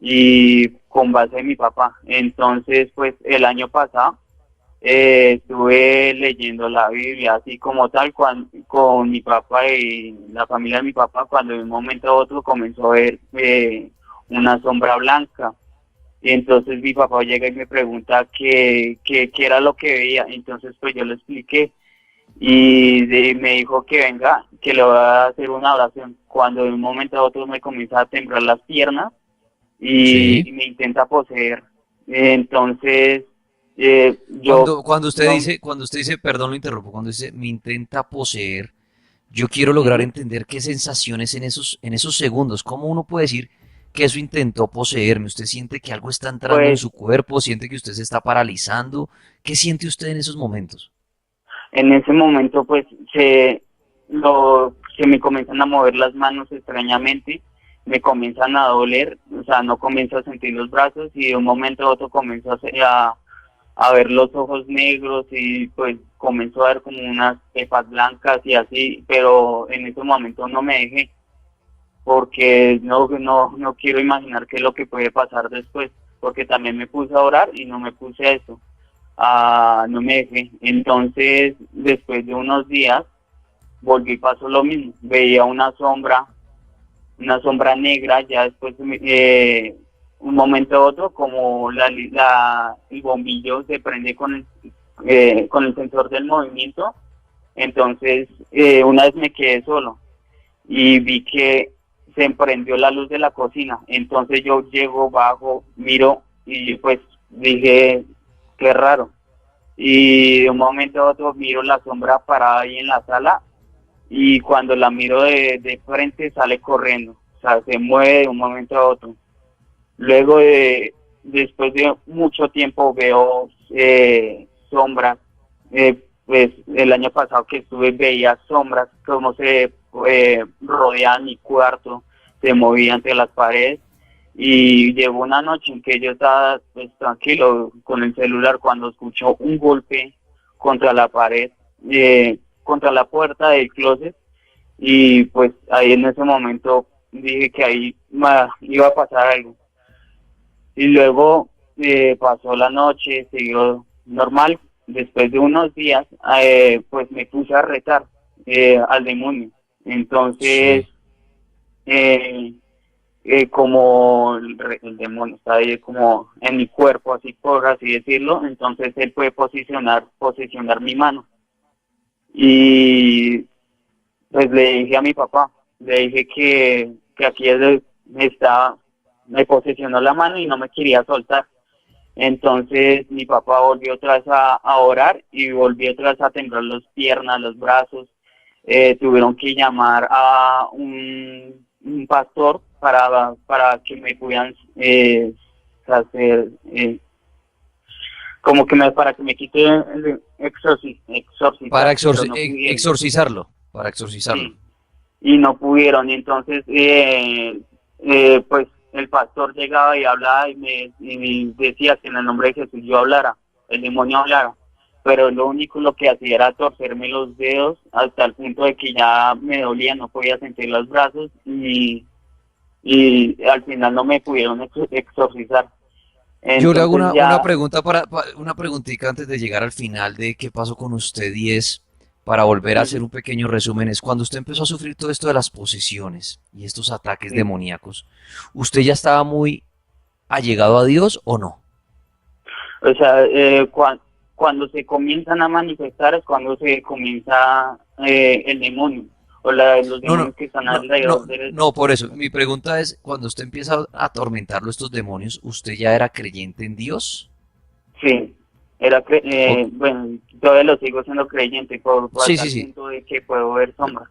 y con base en mi papá. Entonces pues el año pasado estuve leyendo la Biblia así como tal con mi papá y la familia de mi papá, cuando de un momento a otro comenzó a ver una sombra blanca. Y entonces mi papá llega y me pregunta qué era lo que veía. Entonces pues yo le expliqué y me dijo que venga, que le voy a hacer una oración. Cuando de un momento a otro me comienza a temblar las piernas
Sí.
y me intenta poseer. Entonces yo
Cuando
no,
cuando usted dice, perdón, lo interrumpo, cuando dice me intenta poseer, yo quiero lograr
ujú,
entender qué sensaciones en esos segundos, cómo uno puede decir que eso intentó poseerme. ¿Usted siente que algo está entrando en
pues
su cuerpo? ¿Siente que usted se está paralizando? ¿Qué siente usted en esos momentos?
en ese momento pues se me comienzan a mover las manos extrañamente, me comienzan a doler, o sea, no comienzo a sentir los brazos y de un momento a otro comienzo a ver los ojos negros y pues comenzó a ver como unas cejas blancas y así, pero en ese momento no me dejé, porque no quiero imaginar qué es lo que puede pasar después, porque también me puse a orar y no me puse a eso. No me dejé. Entonces, después de unos días, volví y pasó lo mismo. Veía una sombra negra, ya después, un momento a otro, como el bombillo se prende con el sensor del movimiento. Entonces, una vez me quedé solo y vi que se prendió la luz de la cocina. Entonces yo llego, bajo, miro y pues dije, qué raro. y de un momento a otro miro la sombra parada ahí en la sala y cuando la miro de frente sale corriendo, o sea, se mueve de un momento a otro. Luego después de mucho tiempo veo sombras, pues el año pasado que estuve veía sombras como se rodeaban mi cuarto, se movían entre las paredes y llegó una noche en que yo estaba pues tranquilo con el celular cuando escucho un golpe contra la pared, contra la puerta del closet y pues ahí en ese momento dije que ahí iba a pasar algo. Y luego pasó la noche, siguió normal. Después de unos días, pues me puse a retar al demonio. Entonces,
Sí.
como el demonio está ahí como en mi cuerpo, así por así decirlo, entonces él puede posicionar mi mano. Y pues le dije a mi papá, le dije que aquí me posicionó la mano y no me quería soltar. Entonces mi papá volvió otra vez a orar y volvió otra vez a temblar las piernas, los brazos. Tuvieron que llamar a un pastor para que me pudieran hacer como que para que me quite el
Para
exorcizar, pero no pudieron.
exorcizarlo, para exorcizarlo.
Sí, y no pudieron. Y entonces, pues el pastor llegaba y hablaba y decía que en el nombre de Jesús yo hablara, el demonio hablara. Pero lo que hacía era torcerme los dedos hasta el punto de que ya me dolía, no podía sentir los brazos y al final no me pudieron exorcizar.
Yo le hago
Entonces
una
ya,
pregunta una preguntita antes de llegar al final de qué pasó con usted y es, para volver a hacer
ujú,
un pequeño resumen, es cuando usted empezó a sufrir todo esto de las posesiones y estos ataques
sí.
demoníacos, ¿usted ya estaba muy allegado a Dios o no?
O sea, cuando se comienzan a manifestar es cuando se comienza el demonio o los
No, no,
demonios que están
no, no,
alrededor de...
no, por eso. Mi pregunta es, cuando usted empieza a atormentarlo estos demonios, ¿usted ya era creyente en Dios?
Sí,
O-
bueno, todavía lo sigo siendo creyente por
sí, sí,
tal
sí.
punto de que puedo ver sombras.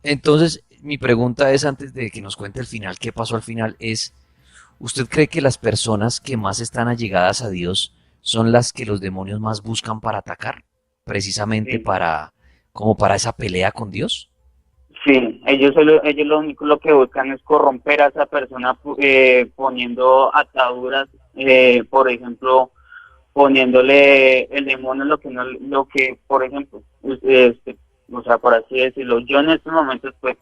Entonces, mi pregunta es, antes de que nos cuente el final, qué pasó al final, es, ¿usted cree que las personas que más están allegadas a Dios son las que los demonios más buscan para atacar? Precisamente
Sí,
como para esa pelea con Dios.
sí, ellos lo único lo que buscan es corromper a esa persona poniendo ataduras, por ejemplo, poniéndole el demonio lo que no, lo que, por ejemplo, o sea, por así decirlo, yo en estos momentos pues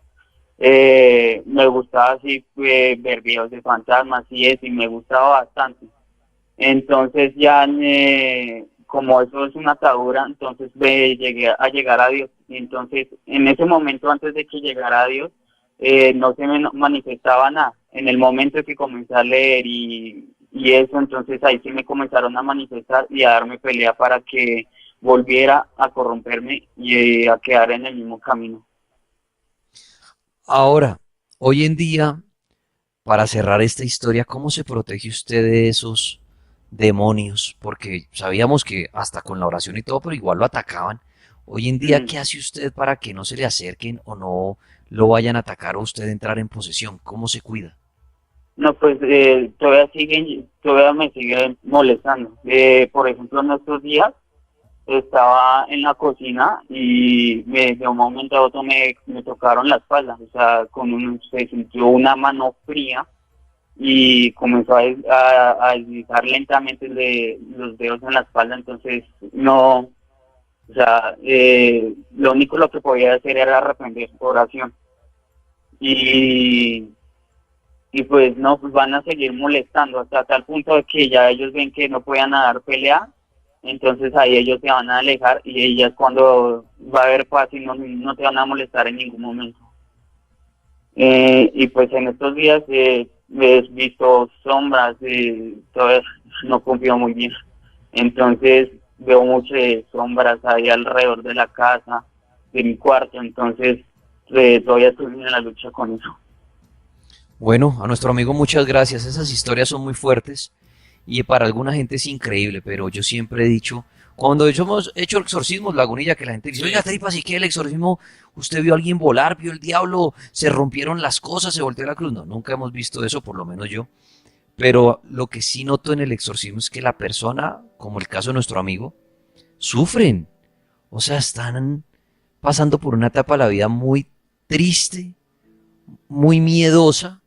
me gustaba así ver videos de fantasmas y eso, y me gustaba bastante. Entonces ya como eso es una atadura, entonces llegué a llegar a Dios. Y entonces en ese momento antes de que llegara a Dios, no se me manifestaba nada. En el momento que comencé a leer y eso, entonces ahí sí me comenzaron a manifestar y a darme pelea para que volviera a corromperme y a quedar en el mismo camino.
Ahora, hoy en día, para cerrar esta historia, ¿cómo se protege usted de esos demonios? Porque sabíamos que hasta con la oración y todo, pero igual lo atacaban. Hoy en día, ¿qué hace usted para que no se le acerquen o no lo vayan a atacar o usted entrar en posesión? ¿Cómo se cuida?
No, pues todavía me siguen molestando. Por ejemplo, en estos días estaba en la cocina y de un momento a otro me tocaron la espalda, o sea, se sintió una mano fría y comenzó a deslizar lentamente los dedos en la espalda, entonces no, o sea, lo único lo que podía hacer era arrepentir por oración y y pues no, pues van a seguir molestando hasta tal punto de que ya ellos ven que no puedan dar pelea, entonces ahí ellos se van a alejar y ahí ya es cuando va a haber paz y no te van a molestar en ningún momento. Y pues en estos días he visto sombras, todavía no confío muy bien, entonces veo muchas sombras ahí alrededor de la casa, de mi cuarto, entonces todavía estoy en la lucha con eso.
Bueno, a nuestro amigo muchas gracias. Esas historias son muy fuertes y para alguna gente es increíble, pero yo siempre he dicho, Cuando hemos hecho exorcismos, Lagunilla, que la gente dice, oiga, Tripas, ¿y qué el exorcismo? ¿Usted vio a alguien volar, vio el diablo, se rompieron las cosas, se volteó la cruz? No, nunca hemos visto eso, por lo menos yo. Pero lo que sí noto en el exorcismo es que la persona, como el caso de nuestro amigo, sufren. O sea, están pasando por una etapa de la vida muy triste, muy miedosa,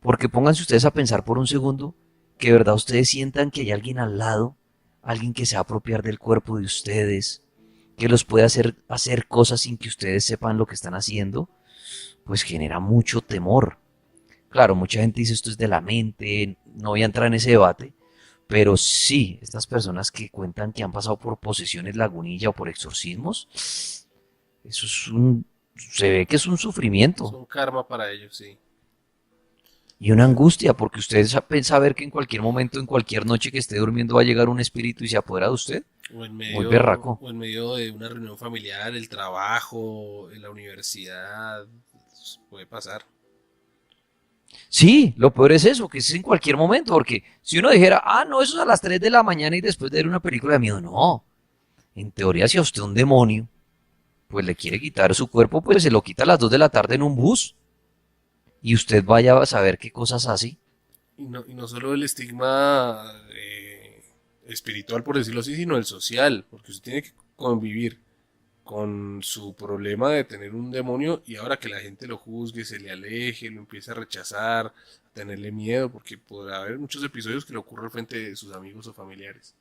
porque pónganse ustedes a pensar por un segundo que de verdad ustedes sientan que hay alguien al lado, alguien que se va a apropiar del cuerpo de ustedes, que los puede hacer cosas sin que ustedes sepan lo que están haciendo, pues genera mucho temor. Claro, mucha gente dice esto es de la mente, no voy a entrar en ese debate, pero sí, estas personas que cuentan que han pasado por posesiones Lagunilla o por exorcismos, eso se ve que es un
Es
sufrimiento
un karma para ellos, sí.
y una angustia, porque usted saber que en cualquier momento, en cualquier noche que esté durmiendo va a llegar un espíritu y se apodera de usted,
O en
muy berraco.
o en medio de una reunión familiar, el trabajo, en la universidad, puede pasar.
Sí, lo peor es eso, que es en cualquier momento, porque si uno dijera, ah, no, eso es a las 3 de la mañana y después de ver una película de miedo, no. En teoría, si a usted un demonio, pues le quiere quitar su cuerpo, pues se lo quita a las 2 de la tarde en un bus y usted vaya a saber qué cosas hace.
Y no solo el estigma espiritual, por decirlo así, sino el social, porque usted tiene que convivir con su problema de tener un demonio y ahora que la gente lo juzgue, se le aleje, lo empiece a rechazar, a tenerle miedo, porque podrá haber muchos episodios que le ocurran al frente de sus amigos o familiares.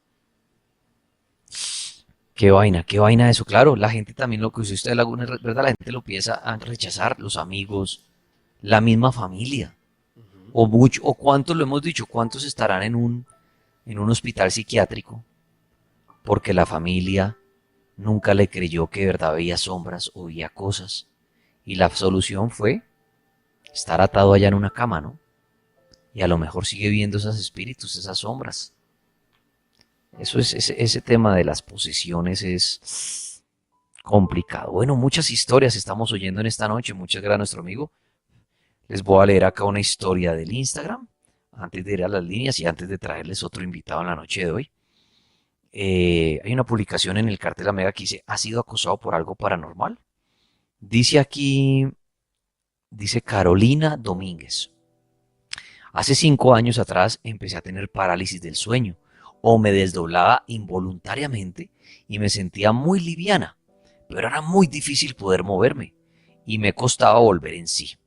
Qué vaina eso, claro, la gente también lo que usted Laguna, ¿verdad? La gente lo empieza a rechazar, los amigos, la misma familia, o mucho, o cuántos lo hemos dicho, cuántos estarán en un hospital psiquiátrico, porque la familia nunca le creyó que de verdad veía sombras o veía cosas, y la solución fue estar atado allá en una cama, ¿no? Y a lo mejor sigue viendo esos espíritus, esas sombras. Eso es, ese tema de las posesiones es complicado. Bueno, muchas historias estamos oyendo en esta noche. Muchas gracias a nuestro amigo. Les voy a leer acá una historia del Instagram, antes de ir a las líneas y antes de traerles otro invitado en la noche de hoy. Hay una publicación en el cartel Amega que dice, ¿ha sido acosado por algo paranormal? Dice aquí, dice Carolina Domínguez. Hace 5 años atrás empecé a tener parálisis del sueño o me desdoblaba involuntariamente y me sentía muy liviana, pero era muy difícil poder moverme y me costaba volver en sí.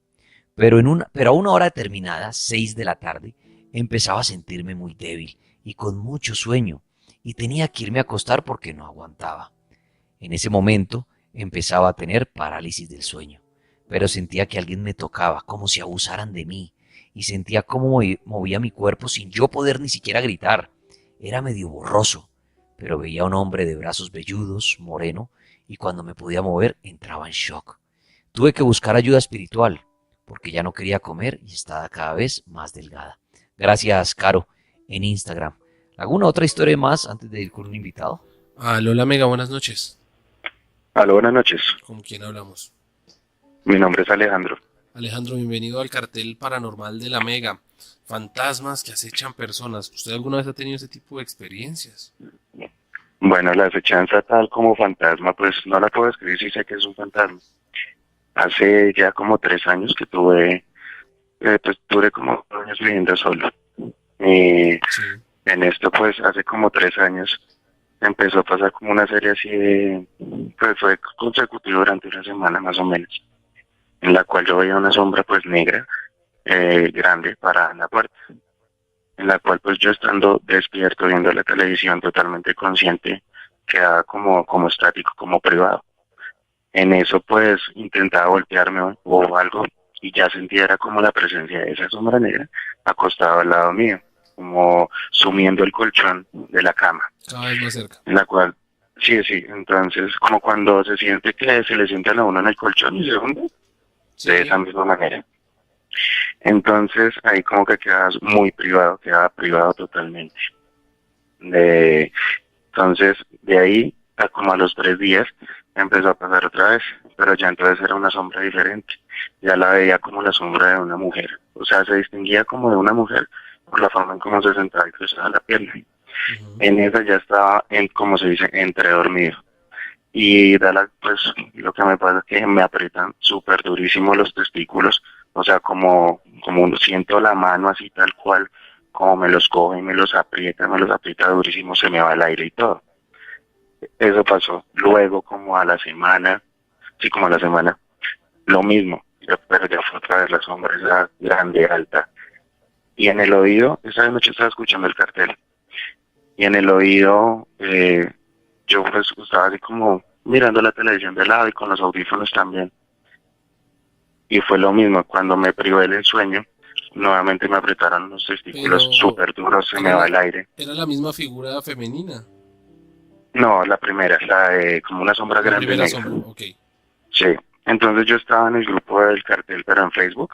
Pero a una hora determinada, 6 de la tarde, empezaba a sentirme muy débil y con mucho sueño y tenía que irme a acostar porque no aguantaba. En ese momento empezaba a tener parálisis del sueño, pero sentía que alguien me tocaba, como si abusaran de mí, y sentía cómo movía mi cuerpo sin yo poder ni siquiera gritar. Era medio borroso, pero veía a un hombre de brazos velludos, moreno, y cuando me podía mover entraba en shock. Tuve que buscar ayuda espiritual, porque ya no quería comer y estaba cada vez más delgada. Gracias, Caro, en Instagram. ¿Alguna otra historia más antes de ir con un invitado?
Lola Mega, buenas noches.
Aló, buenas noches.
¿Con quién hablamos?
Mi nombre es Alejandro.
Alejandro, bienvenido al cartel paranormal de la Mega. Fantasmas que acechan personas. ¿Usted alguna vez ha tenido ese tipo de experiencias?
Bueno, la acechanza tal como fantasma, pues no la puedo describir, si sé que es un fantasma. Hace ya como 3 años que pues duré como 2 años viviendo solo. Y
Sí.
en esto, pues hace como 3 años empezó a pasar como una serie así de, pues fue consecutivo durante una semana más o menos, en la cual yo veía una sombra pues negra, grande parada en la puerta, en la cual pues yo estando despierto viendo la televisión totalmente consciente, quedaba como estático, como privado. En eso pues intentaba voltearme o algo y ya sentía era como la presencia de esa sombra negra acostado al lado mío, como sumiendo el colchón de la cama,
Cada vez más cerca.
en la cual, sí, entonces como cuando se siente que se le siente a uno en el colchón y se hunde,
Sí.
de esa misma manera. Entonces ahí como que quedaba privado totalmente. Entonces de ahí a como a los 3 días empezó a pasar otra vez, pero ya entonces era una sombra diferente. Ya la veía como la sombra de una mujer, o sea, se distinguía como de una mujer por la forma en cómo se sentaba y cruzaba la pierna.
Ujú.
En esa ya estaba, como se dice, entre dormido. Y pues lo que me pasa es que me aprietan súper durísimo los testículos, o sea, como siento la mano así tal cual, como me los coge y me los aprieta durísimo, se me va el aire y todo. Eso pasó. Luego, como a la semana, sí, como a la semana, lo mismo, pero ya fue otra vez la sombra, esa grande, alta. Y en el oído, esa noche estaba escuchando el cartel, y en el oído, yo pues estaba así como mirando la televisión de lado y con los audífonos también. Y fue lo mismo, cuando me privé del sueño, nuevamente me apretaron los testículos
Pero
súper duros, se me
era
va el aire.
era la misma figura femenina,
No, la primera, la de como una sombra
la
grande
primera
negra.
sombra, ok.
Sí. Entonces yo estaba en el grupo del cartel, pero en Facebook.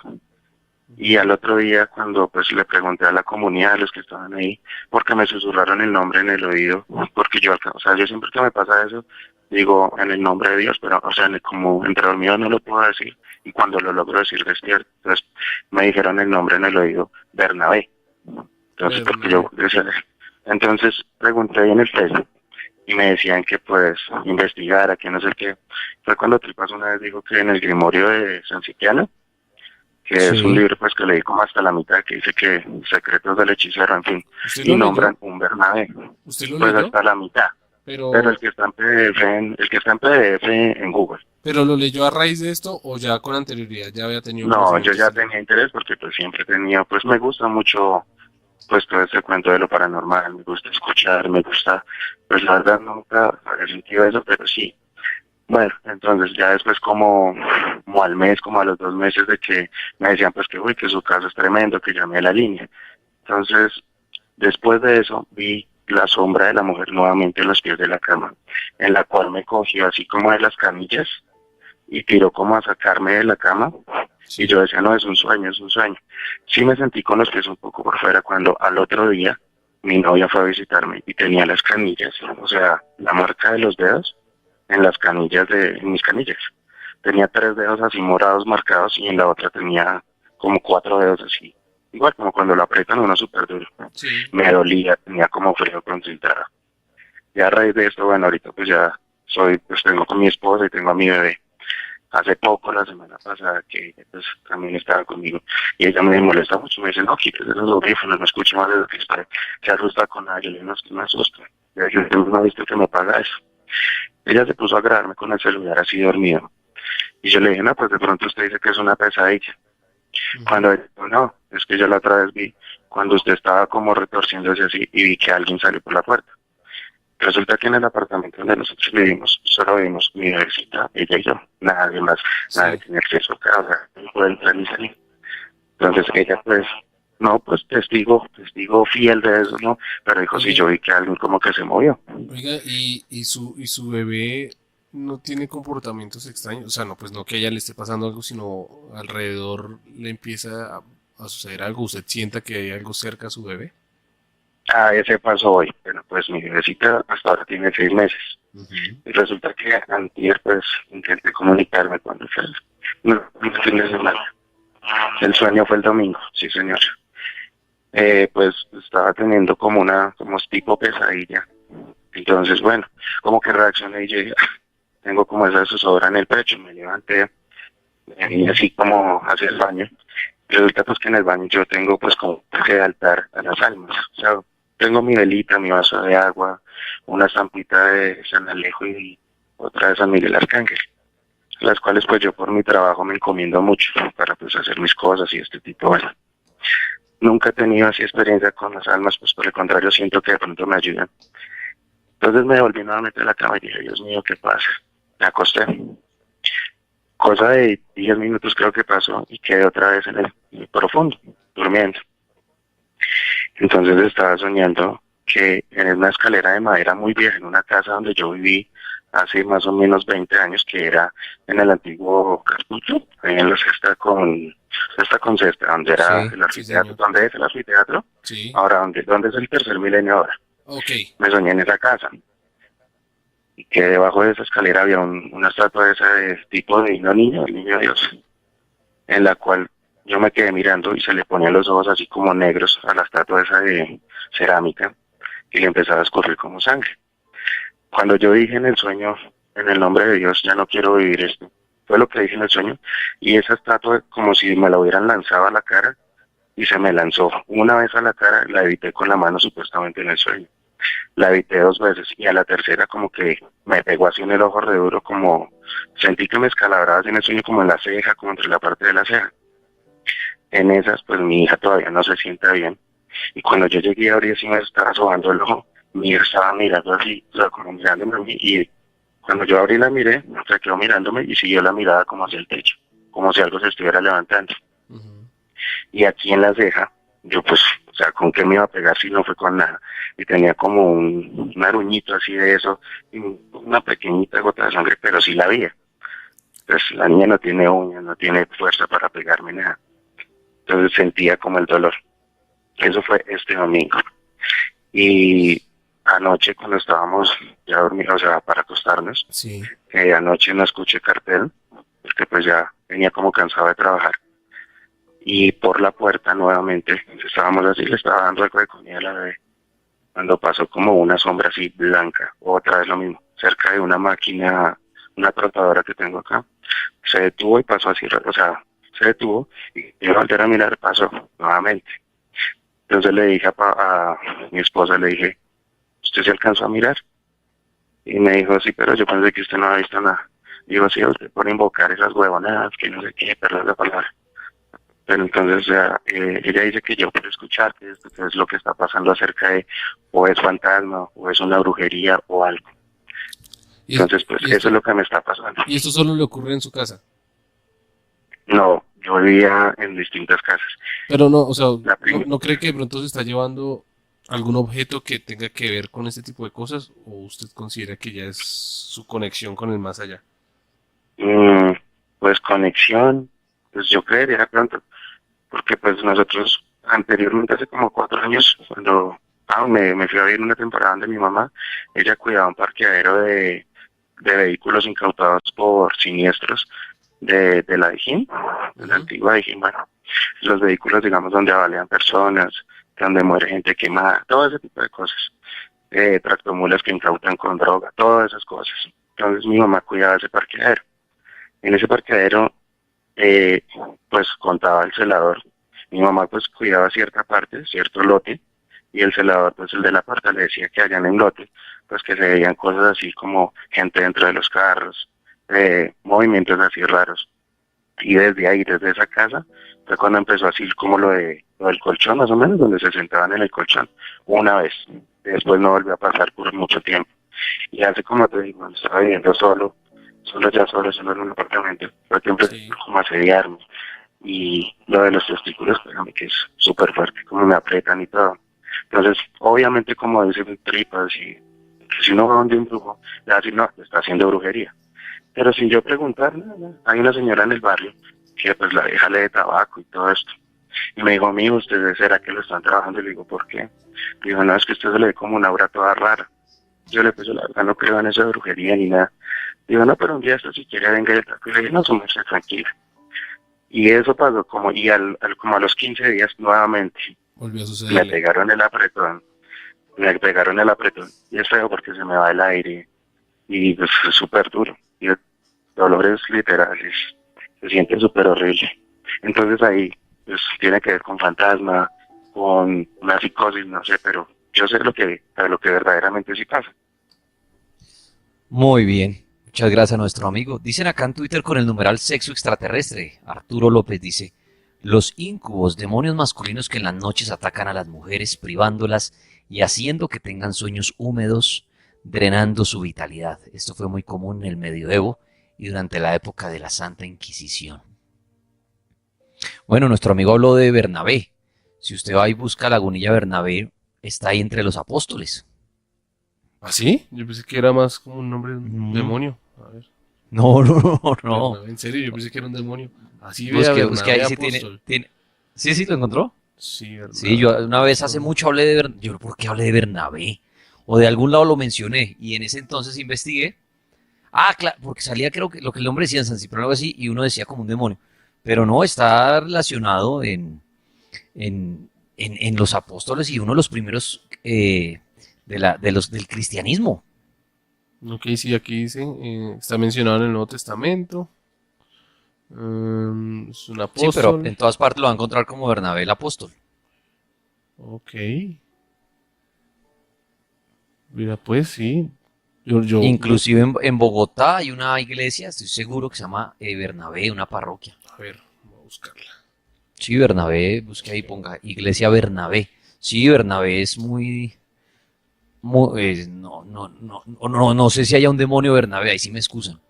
Y
Ujú.
al otro día, cuando pues le pregunté a la comunidad, a los que estaban ahí, porque me susurraron el nombre en el oído, porque o sea, yo siempre que me pasa eso, digo en el nombre de Dios, pero, o sea, como entre dormido no lo puedo decir, y cuando lo logro decir despierto. Entonces me dijeron el nombre en el oído, Bernabé. Entonces, porque yo
Bernabé.
decía, entonces pregunté ahí en el Facebook, y me decían que pues investigara, que no sé qué. Fue cuando Tripas una vez dijo que en el Grimorio de San Cipriano, que es un
Sí.
libro pues que leí como hasta la mitad, que dice que secretos del hechicero, en fin,
¿Usted
y
lo leyó?
nombran un Bernabé,
¿Usted lo
pues
leyó?
hasta la mitad, pero
Pero,
el que está en PDF, el que está en PDF en Google.
pero ¿lo leyó a raíz de esto o ya con anterioridad ya había tenido
No, yo
conocimientos
ya
del tema?
tenía interés porque pues siempre he tenido, pues me gusta mucho pues todo ese cuento de lo paranormal, me gusta escuchar, me gusta, pues la verdad nunca había sentido eso, pero sí. Bueno, entonces ya después como al mes, como a los 2 meses de que me decían pues que uy, que su caso es tremendo, que llamé a la línea. Entonces, después de eso, vi la sombra de la mujer nuevamente en los pies de la cama, en la cual me cogió así como de las camillas y tiró como a sacarme de la cama. Y
Sí.
yo decía, no, es un sueño, es un sueño. Sí me sentí con los pies un poco por fuera cuando al otro día mi novia fue a visitarme y tenía las canillas, o sea, la marca de los dedos en las canillas en mis canillas. Tenía 3 dedos así morados marcados y en la otra tenía como 4 dedos así. Igual como cuando lo aprietan uno súper duro.
Sí.
Me dolía, tenía como frío concentrado. Y a raíz de esto, bueno, ahorita pues ya pues tengo con mi esposa y tengo a mi bebé. Hace poco, la semana pasada, que ella pues también estaba conmigo, y ella me molesta mucho, me dice, no, quítese los audífonos, no escuche más de lo que está, se asusta con nada, yo le digo, no, es que me asusta, yo no he visto que me paga eso. Ella se puso a grabarme con el celular así dormido, y yo le dije, no, pues de pronto usted dice que es una pesadilla,
Ujú.
cuando ella dijo, no, es que yo la otra vez vi, cuando usted estaba como retorciéndose así, y vi que alguien salió por la puerta. Resulta que en el apartamento donde nosotros vivimos, solo vivimos mi bebecita, ella y yo, nadie más, nadie
Sí.
tiene acceso a casa, no puede entrar ni salir. Entonces ella pues, no, pues testigo fiel de eso, ¿no? Pero dijo, sí,
Oiga,
yo vi que alguien como que se movió.
oiga, y su bebé no tiene comportamientos extraños, o sea, no, pues no que a ella le esté pasando algo, sino alrededor le empieza a suceder algo, usted sienta que hay algo cerca a su bebé.
Ah, ese pasó hoy, pero pues mi bebecita hasta ahora tiene 6 meses.
Ujú.
Y resulta que antier pues intenté comunicarme con el no, el fin de semana. El sueño fue el domingo, sí señor. Pues estaba teniendo como tipo pesadilla. Entonces, bueno, como que reaccioné y yo dije, "Ah, tengo como esa zozobra en el pecho, me levanté, me vine así como hacia el baño. Resulta pues que en el baño yo tengo pues como ese altar a las almas, o sea, tengo mi velita, mi vaso de agua, una estampita de San Alejo y otra de San Miguel Arcángel, las cuales pues yo por mi trabajo me encomiendo mucho para pues hacer mis cosas y este tipo, bueno. Nunca he tenido así experiencia con las almas, pues por el contrario siento que de pronto me ayudan. Entonces me volví nuevamente a la cama y dije, Dios mío, ¿qué pasa? Me acosté. Cosa de 10 minutos creo que pasó y quedé otra vez en el profundo, durmiendo. Entonces estaba soñando que en una escalera de madera muy vieja, en una casa donde yo viví hace más o menos 20 años, que era en el antiguo Cartucho, ahí en la sexta con sexta, donde era
Sí,
el
sí,
anfiteatro,
señor.
¿dónde es el anfiteatro?
Sí.
Ahora, ¿dónde es el tercer milenio ahora?
Ok.
Me soñé en esa casa y que debajo de esa escalera había una estatua de ese tipo de niño, el niño Dios, en la cual yo me quedé mirando y se le ponían los ojos así como negros a la estatua esa de cerámica y le empezaba a escurrir como sangre. Cuando yo dije en el sueño, en el nombre de Dios, ya no quiero vivir esto, fue lo que dije en el sueño, y esa estatua como si me la hubieran lanzado a la cara, y se me lanzó una vez a la cara, la evité con la mano supuestamente en el sueño. La evité 2 veces y a la tercera como que me pegó así en el ojo re duro, como sentí que me escalabraba así en el sueño, como en la ceja, como entre la parte de la ceja. En esas pues mi hija todavía no se sienta bien y cuando yo llegué a abrir así me estaba sobando el ojo, mi hija estaba mirando así, o sea, como mirándome a mí, y cuando yo abrí la miré, se quedó mirándome y siguió la mirada como hacia el techo, como si algo se estuviera levantando. Y aquí en la ceja, yo pues, o sea, ¿con qué me iba a pegar si no fue con nada? Y tenía como un aruñito así de eso, y una pequeñita gota de sangre, pero sí la había. Pues la niña no tiene uñas, no tiene fuerza para pegarme nada. Entonces sentía como el dolor. Eso fue este domingo. Y anoche cuando estábamos ya dormidos, o sea, para acostarnos,
Sí.
anoche no escuché cartel, porque pues ya venía como cansado de trabajar. Y por la puerta nuevamente, estábamos así, le estaba dando algo de comida a la bebé, cuando pasó como una sombra así blanca, otra vez lo mismo, cerca de una máquina, una trotadora que tengo acá, se detuvo y pasó así, o sea, se detuvo y yo volteé a mirar, pasó nuevamente. Entonces le dije a mi esposa, le dije, ¿usted se alcanzó a mirar? Y me dijo, sí, pero yo pensé que usted no había visto nada. Digo, sí, usted por invocar esas huevonadas, que no sé qué, perdón la palabra. Pero entonces ella dice que yo puedo escuchar que es lo que está pasando acerca de o es fantasma o es una brujería o algo. Entonces pues eso es lo que me está pasando.
¿Y esto solo le ocurre en su casa?
No, yo vivía en distintas casas.
Pero no, o sea,
La
¿no cree que de pronto se está llevando algún objeto que tenga que ver con este tipo de cosas? ¿O usted considera que ya es su conexión con el más allá?
Pues conexión, pues yo creería de pronto, porque pues nosotros anteriormente, hace como 4 años, cuando me fui a vivir una temporada donde mi mamá, ella cuidaba un parqueadero de vehículos incautados por siniestros de la Dijín, de la antigua Dijín, bueno, los vehículos, digamos, donde avalean personas, donde muere gente quemada, todo ese tipo de cosas, tractomulas que incautan con droga, todas esas cosas. Entonces mi mamá cuidaba ese parqueadero. En ese parqueadero, pues contaba el celador. Mi mamá pues cuidaba cierta parte, cierto lote, y el celador, pues el de la puerta, le decía que allá en el lote, pues que se veían cosas así como gente dentro de los carros, movimientos así raros. Y desde ahí, desde esa casa, fue cuando empezó así como lo del colchón, más o menos, donde se sentaban en el colchón, una vez. Después no volvió a pasar por mucho tiempo. Y hace como te digo, cuando estaba viviendo solo en un apartamento, fue que empezó como a asediarme. Y lo de los testículos, créame que es súper fuerte, como me aprietan y todo. Entonces, obviamente, como dicen tripas, y si uno va donde un brujo, le va a decir, no, está haciendo brujería. Pero sin yo preguntar, nada, hay una señora en el barrio que pues la deja de tabaco y todo esto. Y me dijo, amigo, ¿usted será que lo están trabajando? Y le digo, ¿por qué? Me dijo, no, es que usted se le ve como una aura toda rara. Yo le puse, la verdad, no creo en esa brujería ni nada. Digo, no, pero un día esto si quiere venga y le dije, no, sumerse tranquila. Y eso pasó como, y como a los 15 días nuevamente,
Volvió a
me
suceder.
pegaron el apretón. Y es feo porque se me va el aire y pues es súper duro. Y el dolor es literal, se siente súper horrible. Entonces ahí, pues tiene que ver con fantasma, con una psicosis, no sé, pero yo sé lo que verdaderamente sí pasa.
Muy bien. Muchas gracias a nuestro amigo. Dicen acá en Twitter con el numeral sexo extraterrestre. Arturo López dice, los incubos, demonios masculinos que en las noches atacan a las mujeres, privándolas y haciendo que tengan sueños húmedos, drenando su vitalidad. Esto fue muy común en el medioevo y durante la época de la Santa Inquisición. Bueno, nuestro amigo habló de Bernabé. Si usted va y busca Lagunilla Bernabé, está ahí entre los apóstoles.
¿Ah, sí? Yo pensé que era más como un nombre de un demonio. A ver.
No.
Bernabé, en serio, yo pensé que era un demonio. Así vea,
Busque ahí si
apóstol.
tiene. Sí, lo encontró.
Sí, verdad.
Sí, yo una vez hace mucho hablé de Bernabé. Yo, ¿por qué hablé de Bernabé? O de algún lado lo mencioné. Y en ese entonces investigué. Ah, claro, porque salía creo que lo que el nombre decía en San Cipriano, algo así, y uno decía como un demonio. Pero no, está relacionado en los apóstoles y uno de los primeros del cristianismo.
Ok, sí, aquí dice, está mencionado en el Nuevo Testamento. Es un
Sí, pero
apóstol.
en todas partes lo va a encontrar como Bernabé el apóstol.
Ok. Mira, pues sí.
Inclusive en Bogotá hay una iglesia, estoy seguro que se llama Bernabé, una parroquia.
A ver, voy a buscarla.
Sí, Bernabé, busque ahí, ponga Iglesia Bernabé. Sí, Bernabé es no sé si haya un demonio Bernabé, ahí sí me excusan.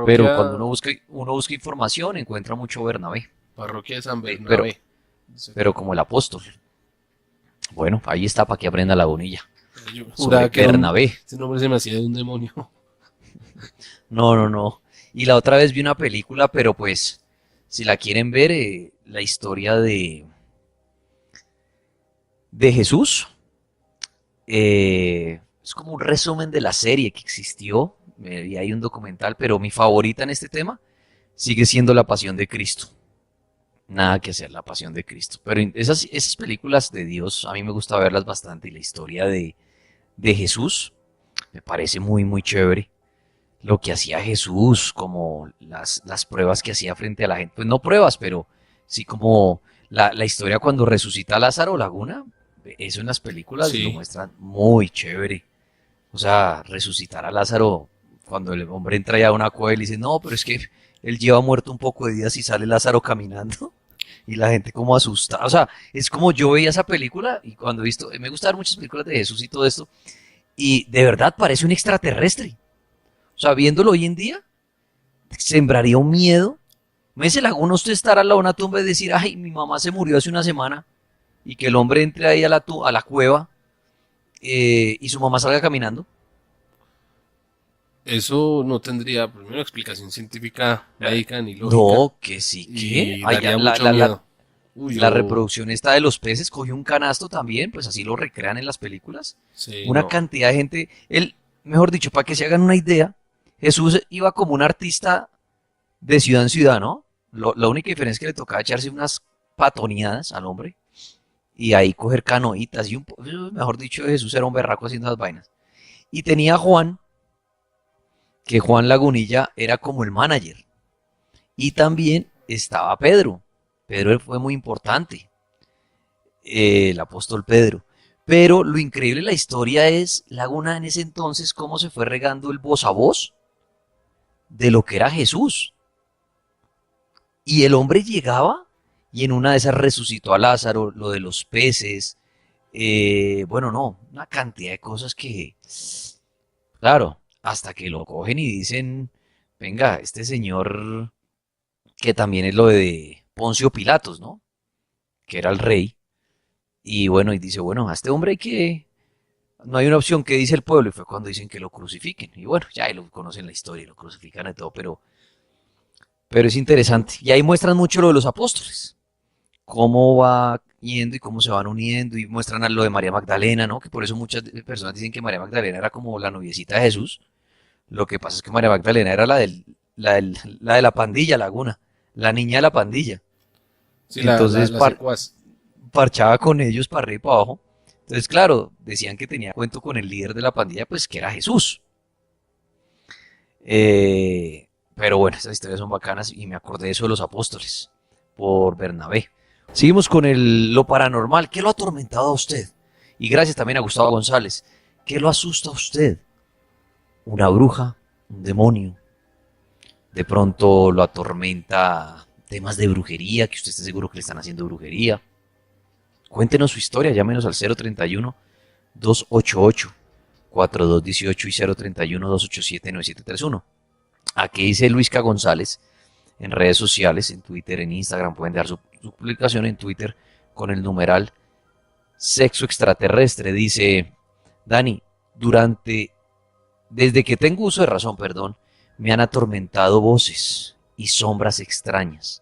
Pero cuando
Parroquia,
uno busca información, encuentra mucho Bernabé.
parroquia de San
Pero,
Bernabé. Dice aquí.
pero como el apóstol. Bueno, ahí está para que aprenda la bonilla.
Yo
Sobre
juraba que era
Bernabé.
ese nombre se me hacía de un demonio.
No, no, no. Y la otra vez vi una película, pero pues, si la quieren ver, la historia de Jesús. Es como un resumen de la serie que existió. Y hay un documental, pero mi favorita en este tema sigue siendo La Pasión de Cristo. Nada que hacer, La Pasión de Cristo. Pero esas películas de Dios, a mí me gusta verlas bastante. Y la historia de Jesús me parece muy, muy chévere. Lo que hacía Jesús, como las pruebas que hacía frente a la gente. Pues no pruebas, pero sí como la historia cuando resucita a Lázaro Laguna. Eso en las películas lo
Sí.
muestran muy chévere. O sea, resucitar a Lázaro cuando el hombre entra ya a una cueva y le dice, no, pero es que él lleva muerto un poco de días y sale Lázaro caminando. Y la gente como asustada. O sea, es como yo veía esa película y cuando he visto, me gusta ver muchas películas de Jesús y todo esto. Y de verdad parece un extraterrestre. O sea, viéndolo hoy en día, sembraría un miedo. Me dice Laguna usted estar al lado de una tumba y decir, ay, mi mamá se murió hace una semana. Y que el hombre entre ahí a la cueva y su mamá salga caminando.
Eso no tendría primero explicación científica, médica ni lógica.
No, que sí, que.
Y
Ay,
daría mucho miedo. Uy,
la
yo.
reproducción esta de los peces cogió un canasto también, pues así lo recrean en las películas.
Sí,
Una
no.
cantidad de gente. Mejor dicho, para que se hagan una idea, Jesús iba como un artista de ciudad en ciudad, ¿no? La única diferencia es que le tocaba echarse unas patoneadas al hombre y ahí coger canoitas y mejor dicho, Jesús era un berraco haciendo esas vainas. Y tenía a Juan, que Juan Lagunilla era como el manager. Y también estaba Pedro. Pedro fue muy importante, el apóstol Pedro. Pero lo increíble de la historia es, Laguna en ese entonces, cómo se fue regando el voz a voz de lo que era Jesús. Y el hombre llegaba y en una de esas resucitó a Lázaro, lo de los peces, bueno, no, una cantidad de cosas que, claro, hasta que lo cogen y dicen, venga, este señor, que también es lo de Poncio Pilatos, ¿no? Que era el rey, y bueno, y dice, bueno, a este hombre hay que, no hay una opción que dice el pueblo, y fue cuando dicen que lo crucifiquen, y bueno, ya ahí lo conocen la historia, y lo crucifican y todo, pero es interesante, y ahí muestran mucho lo de los apóstoles, cómo va yendo y cómo se van uniendo y muestran a lo de María Magdalena, ¿no? Que por eso muchas personas dicen que María Magdalena era como la noviecita de Jesús. Lo que pasa es que María Magdalena era la de la pandilla Laguna, la niña de la pandilla.
Sí,
Entonces
la secuaz.
parchaba con ellos para arriba y para abajo. Entonces, claro, decían que tenía cuento con el líder de la pandilla, pues que era Jesús. Pero bueno, estas historias son bacanas y me acordé de eso de los apóstoles por Bernabé. Seguimos con lo paranormal. ¿Qué lo ha atormentado a usted? Y gracias también a Gustavo González. ¿Qué lo asusta a usted? ¿Una bruja? ¿Un demonio? De pronto lo atormenta temas de brujería, que usted esté seguro que le están haciendo brujería. Cuéntenos su historia, llámenos al 031-288-4218 y 031-287-9731. Aquí dice Luisca González en redes sociales, en Twitter, en Instagram, pueden dejar su publicación en Twitter con el numeral sexo extraterrestre. Dice, Dani, desde que tengo uso de razón, perdón, me han atormentado voces y sombras extrañas.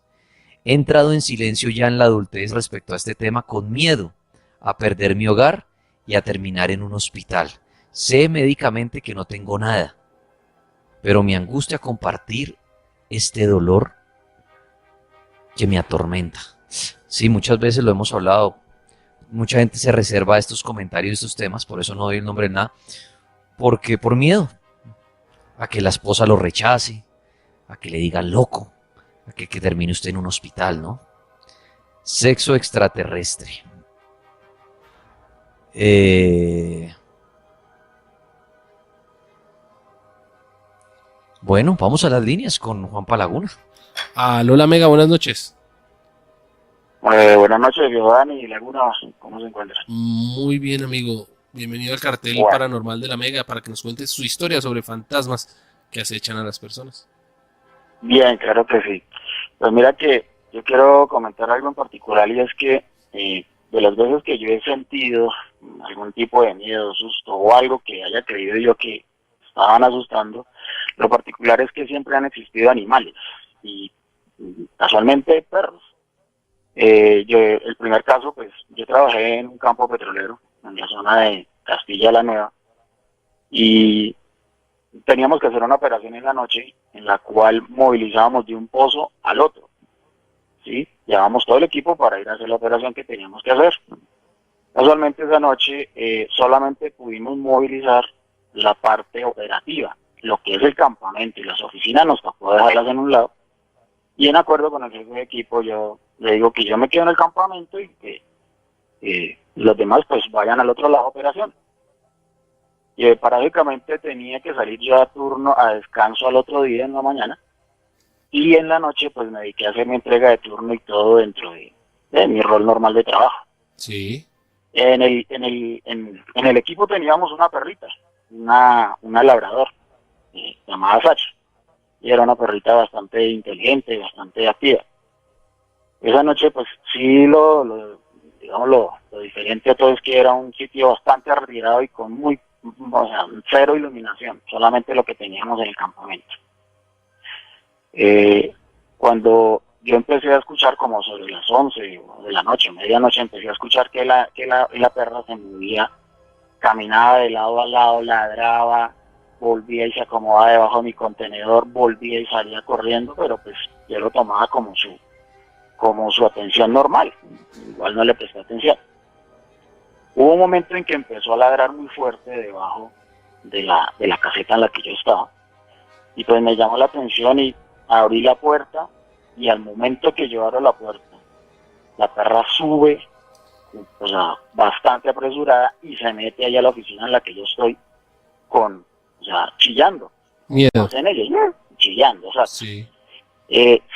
He entrado en silencio ya en la adultez respecto a este tema con miedo a perder mi hogar y a terminar en un hospital. Sé médicamente que no tengo nada, pero me angustia compartir este dolor que me atormenta. Sí, muchas veces lo hemos hablado. Mucha gente se reserva estos comentarios, estos temas, por eso no doy el nombre de nada, porque por miedo a que la esposa lo rechace, a que le diga loco, a que termine usted en un hospital, ¿no? Sexo extraterrestre. Bueno, vamos a las líneas con Juan Palaguna.
Aló, la Mega, buenas noches.
Buenas noches, Giovanni y Laguna, ¿cómo se encuentra?
Muy bien, amigo. Bienvenido al cartel
Bueno.
paranormal de la Mega para que nos cuente su historia sobre fantasmas que acechan a las personas.
Bien, claro que sí. Pues mira que yo quiero comentar algo en particular y es que de las veces que yo he sentido algún tipo de miedo, susto o algo que haya creído yo que estaban asustando, lo particular es que siempre han existido animales y casualmente perros. El primer caso, pues yo trabajé en un campo petrolero en la zona de Castilla la Nueva y teníamos que hacer una operación en la noche en la cual movilizábamos de un pozo al otro, ¿sí? Llevábamos todo el equipo para ir a hacer la operación que teníamos que hacer. Casualmente esa noche solamente pudimos movilizar la parte operativa, lo que es el campamento y las oficinas nos tocó dejarlas en un lado. Y en acuerdo con el jefe de equipo, yo le digo que yo me quedo en el campamento y que los demás pues vayan al otro lado de operación. Y paradójicamente tenía que salir yo a turno, a descanso al otro día en la mañana. Y en la noche pues me dediqué a hacer mi entrega de turno y todo dentro de mi rol normal de trabajo.
Sí.
En el equipo teníamos una perrita, una labrador, llamada Sacha. Y era una perrita bastante inteligente, bastante activa. Esa noche, pues sí, digamos, lo diferente a todo es que era un sitio bastante retirado y con cero iluminación, solamente lo que teníamos en el campamento. Cuando yo empecé a escuchar como sobre las 11 de la noche, medianoche, empecé a escuchar que la perra se movía, caminaba de lado a lado, ladraba, volvía y se acomodaba debajo de mi contenedor, volvía y salía corriendo, pero pues yo lo tomaba como su atención normal, igual no le presté atención. Hubo un momento en que empezó a ladrar muy fuerte debajo de la caseta en la que yo estaba, y pues me llamó la atención y abrí la puerta, y al momento que yo abro la puerta, la perra sube, o sea, bastante apresurada, y se mete allá a la oficina en la que yo estoy chillando.
Miedo.
En ella, chillando, o sea,
Sí.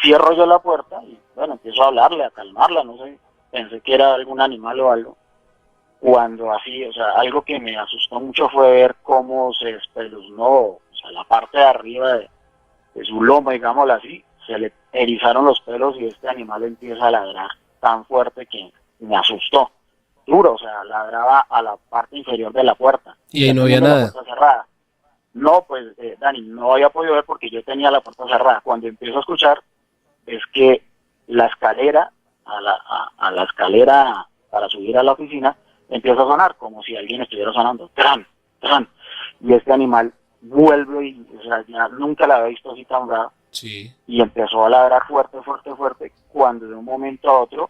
cierro yo la puerta y bueno, empiezo a hablarle, a calmarla, no sé, pensé que era algún animal o algo, cuando así, o sea, algo que me asustó mucho fue ver cómo se espeluznó, o sea, la parte de arriba de su lomo, digámoslo así, se le erizaron los pelos y este animal empieza a ladrar tan fuerte que me asustó, duro, o sea, ladraba a la parte inferior de la puerta.
Y ahí no había
La
nada.
puerta cerrada. No, pues, Dani, no había podido ver porque yo tenía la puerta cerrada. Cuando empiezo a escuchar, es que la escalera, a la escalera para subir a la oficina, empieza a sonar como si alguien estuviera sonando. ¡Tran! ¡Tran! Y este animal vuelve y, o sea, ya nunca la había visto así tan brava.
Sí.
Y empezó a ladrar fuerte, fuerte, fuerte, cuando de un momento a otro,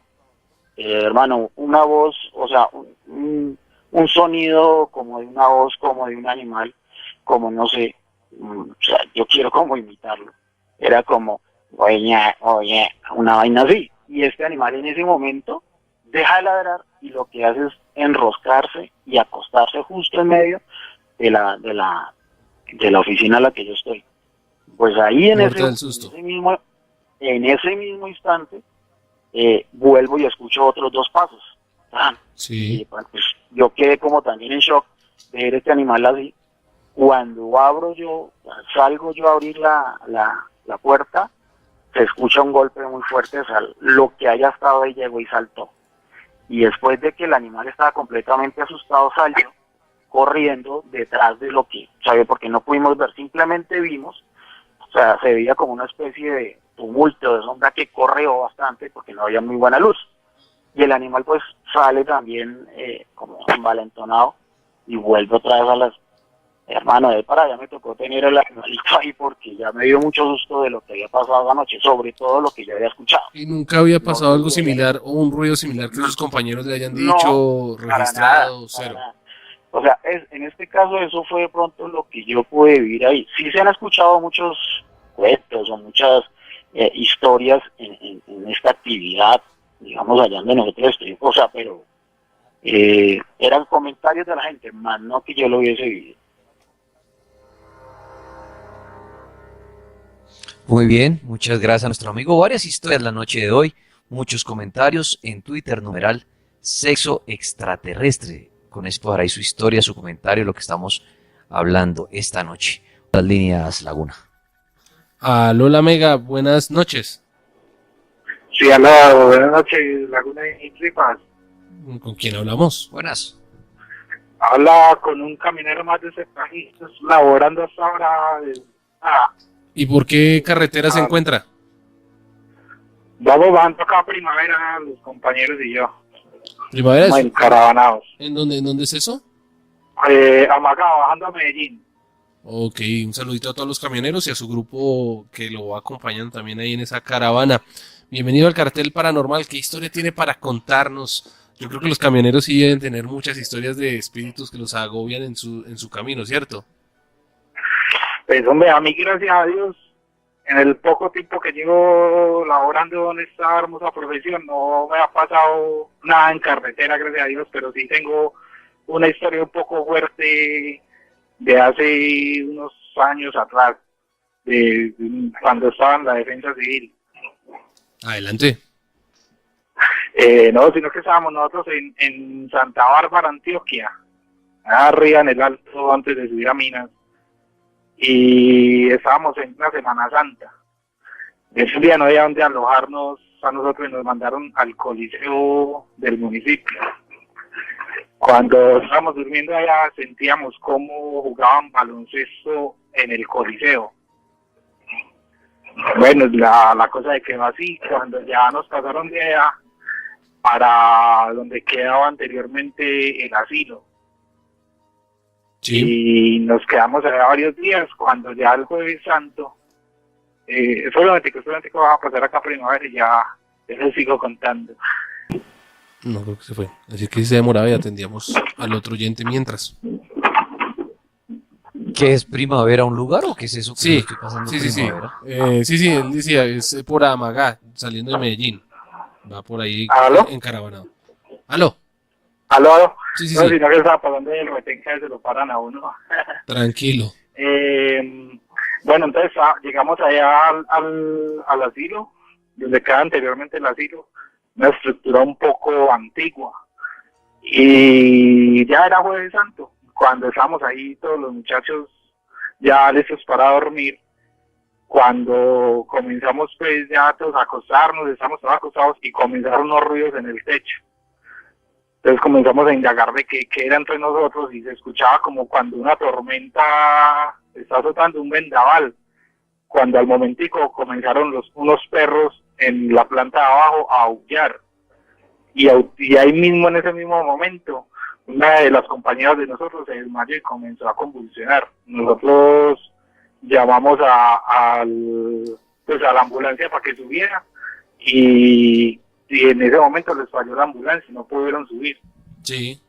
hermano, una voz, o sea, un sonido como de una voz, como de un animal, como no sé, o sea, yo quiero como imitarlo. Era como, oye, una vaina así. Y este animal en ese momento deja de ladrar y lo que hace es enroscarse y acostarse justo en medio de la oficina en la que yo estoy. Pues ahí en ese mismo instante vuelvo y escucho otros dos pasos.
Sí.
Y pues yo quedé como también en shock de ver este animal así. Cuando salgo yo a abrir la puerta, se escucha un golpe muy fuerte, o sea, lo que haya estado ahí llegó y saltó. Y después de que el animal estaba completamente asustado, salió corriendo detrás de lo que, ¿sabe? Porque no pudimos ver, simplemente vimos, o sea, se veía como una especie de tumulto, de sombra que corrió bastante porque no había muy buena luz. Y el animal pues sale también como envalentonado y vuelve otra vez
hermano, de para allá me tocó tener el animalito ahí porque ya me dio mucho susto de lo que había pasado anoche, sobre todo lo que yo había escuchado.
¿Y nunca había pasado
No,
algo similar o un ruido similar que sus compañeros le hayan
No,
dicho,
para
registrado,
nada,
cero?
para nada. O sea, en este caso eso fue de pronto lo que yo pude vivir ahí. Sí se han escuchado muchos cuentos o muchas historias en esta actividad, digamos, allá donde nosotros estuvimos, o sea, pero eran comentarios de la gente, más no que yo lo hubiese vivido.
Muy bien, muchas gracias a nuestro amigo. Varias historias la noche de hoy, muchos comentarios en Twitter, numeral sexo extraterrestre. Con esto hará ahí su historia, su comentario, lo que estamos hablando esta noche. Las líneas Laguna.
Lola Mega, buenas noches.
Sí, aló, buenas noches, Laguna y Tripas.
¿Con quién hablamos?
Buenas.
Habla con un camionero más de ese país, laborando hasta ahora.
¿Y por qué carretera se encuentra?
Vamos bajando acá a Primavera, los compañeros y yo.
Primavera
Como
es...
encaravanados.
¿En dónde es eso?
Amagá, bajando a Medellín.
Ok, un saludito a todos los camioneros y a su grupo que lo acompañan también ahí en esa caravana. Bienvenido al Cartel Paranormal. ¿Qué historia tiene para contarnos? Yo creo que los camioneros sí deben tener muchas historias de espíritus que los agobian en su camino, ¿cierto?
Pues hombre, a mí gracias a Dios, en el poco tiempo que llevo laborando en esta hermosa profesión, no me ha pasado nada en carretera, gracias a Dios, pero sí tengo una historia un poco fuerte de hace unos años atrás, de cuando estaba en la defensa civil.
Adelante.
No, sino que estábamos nosotros en Santa Bárbara, Antioquia, arriba en el alto antes de subir a Minas, y estábamos en una Semana Santa. Ese día no había donde alojarnos a nosotros y nos mandaron al coliseo del municipio. Cuando estábamos durmiendo allá sentíamos cómo jugaban baloncesto en el coliseo. Bueno, la cosa de que va así, cuando ya nos pasaron de allá para donde quedaba anteriormente el asilo.
Sí.
Y nos quedamos allá varios días, cuando ya el Jueves Santo, solamente que va a pasar acá a Primavera y ya les sigo contando.
No, creo que se fue. Así que si se demoraba y atendíamos al otro oyente mientras.
¿Qué es Primavera un lugar o qué es eso que
Sí,
estoy pasando
sí.
Primavera?
Sí, él decía, es por Amagá, saliendo de Medellín. Va por ahí
¿Aló?
encaravanado. ¿Aló?
¿Aló?
Sí,
No, sino que estaba pasando el retén que se lo paran a uno.
Tranquilo.
Bueno, entonces llegamos allá al asilo, donde quedaba anteriormente el asilo, una estructura un poco antigua. Y ya era Jueves Santo, cuando estábamos ahí todos los muchachos ya listos para dormir, cuando comenzamos pues ya todos a acostarnos, estamos todos acostados y comenzaron unos ruidos en el techo. Entonces comenzamos a indagar de qué era entre nosotros y se escuchaba como cuando una tormenta está azotando un vendaval. Cuando al momentico comenzaron unos perros en la planta de abajo a aullar. Y ahí mismo, en ese mismo momento, una de las compañeras de nosotros se desmayó y comenzó a convulsionar. Nosotros llamamos a la ambulancia para que subiera y en ese momento les falló la ambulancia y no pudieron subir.
Sí.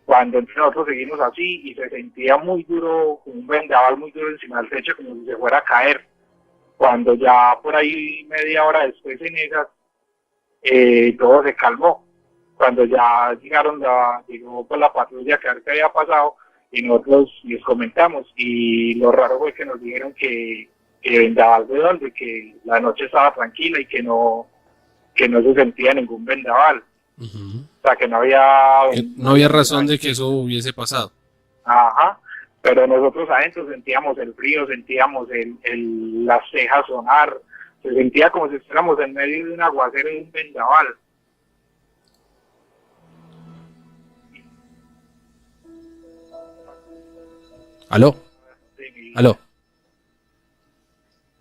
Cuando entre nosotros seguimos así y se sentía muy duro, un vendaval muy duro encima del techo como si se fuera a caer. Cuando ya por ahí media hora después en esas, todo se calmó. Cuando ya llegó pues la patrulla a ver qué había pasado y nosotros les comentamos y lo raro fue que nos dijeron que vendaval de dónde, que la noche estaba tranquila y que no se sentía ningún vendaval.
Uh-huh.
O sea, que no había
razón de que eso hubiese pasado.
Ajá, pero nosotros adentro sentíamos el frío, sentíamos las cejas sonar, se sentía como si estuviéramos en medio de un aguacero y un vendaval.
¿Aló? ¿Aló?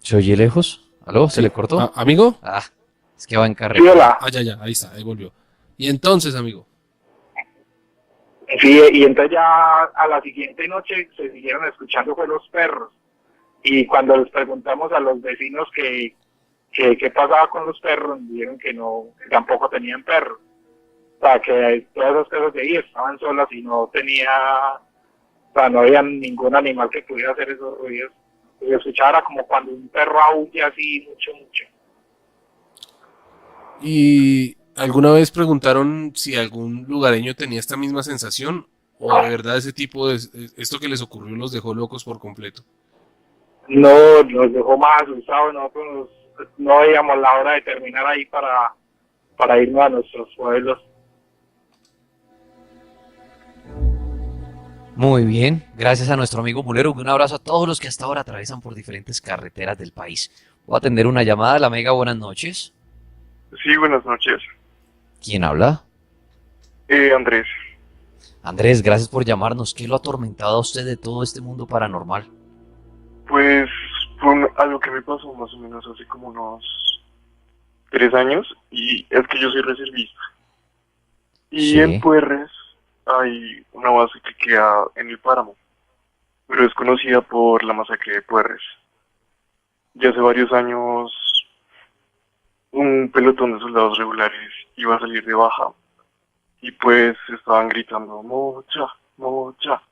¿Se oye lejos? ¿Aló? ¿Se le cortó?
¿Amigo?
Es que va en
Sí,
carretera.
hola.
Ya, ahí está, ahí volvió. Y entonces, amigo.
Sí, y entonces ya a la siguiente noche se siguieron escuchando fue los perros. Y cuando les preguntamos a los vecinos qué pasaba con los perros, dijeron que no, que tampoco tenían perros. O sea, que todas esas casas de ahí estaban solas y no o sea, no había ningún animal que pudiera hacer esos ruidos. Y escuchaba como cuando un perro aúlla así mucho, mucho.
¿Y alguna vez preguntaron si algún lugareño tenía esta misma sensación? ¿O de verdad ese tipo de esto que les ocurrió los dejó locos por completo?
No, nos dejó más asustados, nosotros no veíamos la hora de terminar ahí para irnos a nuestros pueblos.
Muy bien, gracias a nuestro amigo Mulero. Un abrazo a todos los que hasta ahora atraviesan por diferentes carreteras del país. Voy a atender una llamada. La Mega, buenas noches.
Sí, buenas noches.
¿Quién habla?
Andrés.
Andrés, gracias por llamarnos. ¿Qué lo ha atormentado a usted de todo este mundo paranormal?
Pues fue algo que me pasó más o menos hace como unos 3 años y es que yo soy reservista. Y
Sí.
en Puerres hay una base que queda en el páramo, pero es conocida por la masacre de Puerres. Ya hace varios años un pelotón de soldados regulares iba a salir de baja y pues estaban gritando mocha, mocha.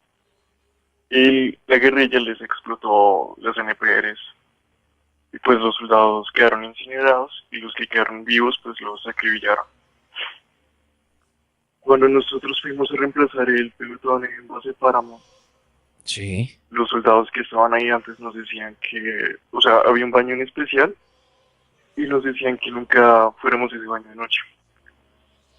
Y la guerrilla les explotó las NPRs y pues los soldados quedaron incinerados y los que quedaron vivos pues los acribillaron. Cuando nosotros fuimos a reemplazar el pelotón en base Páramo,
Sí.
los soldados que estaban ahí antes nos decían que, o sea, había un baño en especial y nos decían que nunca fuéramos a ese baño de noche.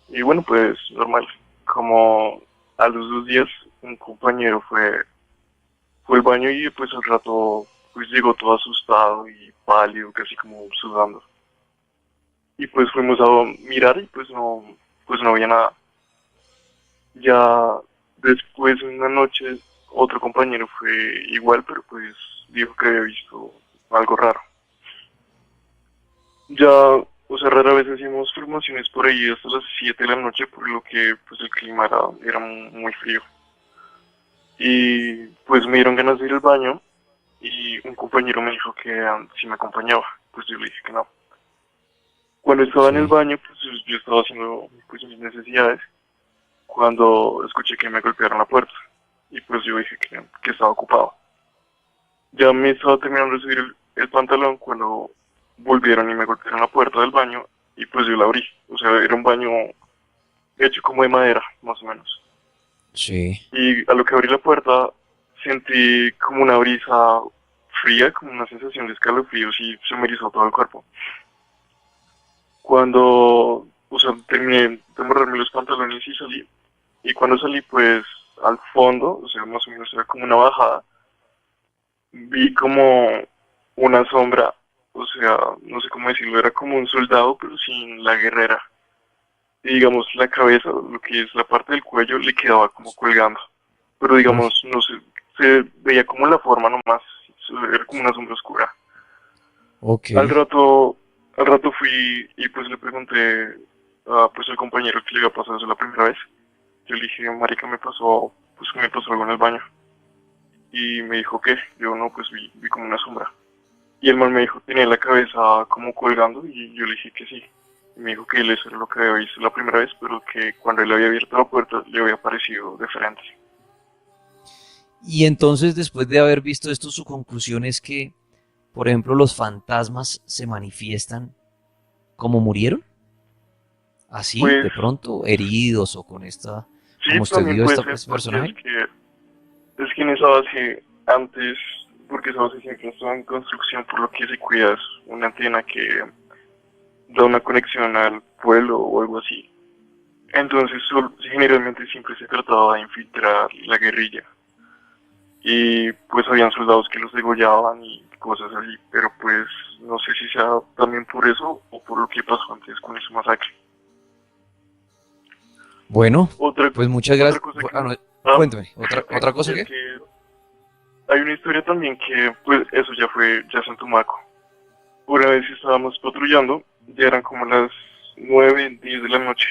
Y bueno, pues normal, como a los 2 días un compañero fue al baño y pues al rato pues llegó todo asustado y pálido, casi como sudando. Y pues fuimos a mirar y pues no había nada. Ya después una noche otro compañero fue igual, pero pues dijo que había visto algo raro. Ya, o sea, rara vez hacíamos formaciones por ahí hasta las 7 de la noche, por lo que pues el clima era muy frío. Y pues me dieron ganas de ir al baño y un compañero me dijo que si me acompañaba, pues yo le dije que no. Cuando estaba en el baño, pues yo estaba haciendo pues mis necesidades, cuando escuché que me golpearon la puerta y pues yo dije que estaba ocupado. Ya me estaba terminando de subir el pantalón cuando volvieron y me golpearon la puerta del baño y pues yo la abrí. O sea, era un baño hecho como de madera, más o menos.
Sí.
Y a lo que abrí la puerta sentí como una brisa fría, como una sensación de escalofríos y se me erizó todo el cuerpo. Cuando, o sea, terminé de amarrarme los pantalones y salí. Y cuando salí, pues, al fondo, o sea, más o menos era como una bajada, vi como una sombra, o sea, no sé cómo decirlo, era como un soldado, pero sin la guerrera. Y digamos, la cabeza, lo que es la parte del cuello, le quedaba como colgando. Pero digamos, no sé, se veía como la forma nomás, era como una sombra oscura.
Ok.
Al rato fui y pues le pregunté a pues al compañero que le había pasado eso la primera vez. Yo le dije, marica, me pasó algo en el baño. Y me dijo, ¿qué? Yo no, pues vi como una sombra. Y el man me dijo, tenía la cabeza como colgando y yo le dije que sí. Y me dijo que él eso era lo que había visto la primera vez, pero que cuando él había abierto la puerta le había parecido diferente.
Y entonces, después de haber visto esto, su conclusión es que, por ejemplo, los fantasmas se manifiestan como murieron. Así,
Pues,
de pronto, heridos o con esta,
sí,
como usted
también
vio
puede
esta,
ser,
este
porque
personaje.
es que en esa base antes, porque esa base siempre estaba en construcción, por lo que se cuida es una antena que da una conexión al pueblo o algo así. Entonces, generalmente siempre se trataba de infiltrar la guerrilla. Y pues habían soldados que los degollaban y cosas así, pero pues no sé si sea también por eso o por lo que pasó antes con ese masacre.
Bueno,
Otra,
pues muchas
otra
gracias.
cosa que...
Cuénteme, ¿otra cosa
es
qué?
que hay una historia también que, pues eso ya es en Tumaco. Una vez estábamos patrullando, ya eran como las 9, 10 de la noche.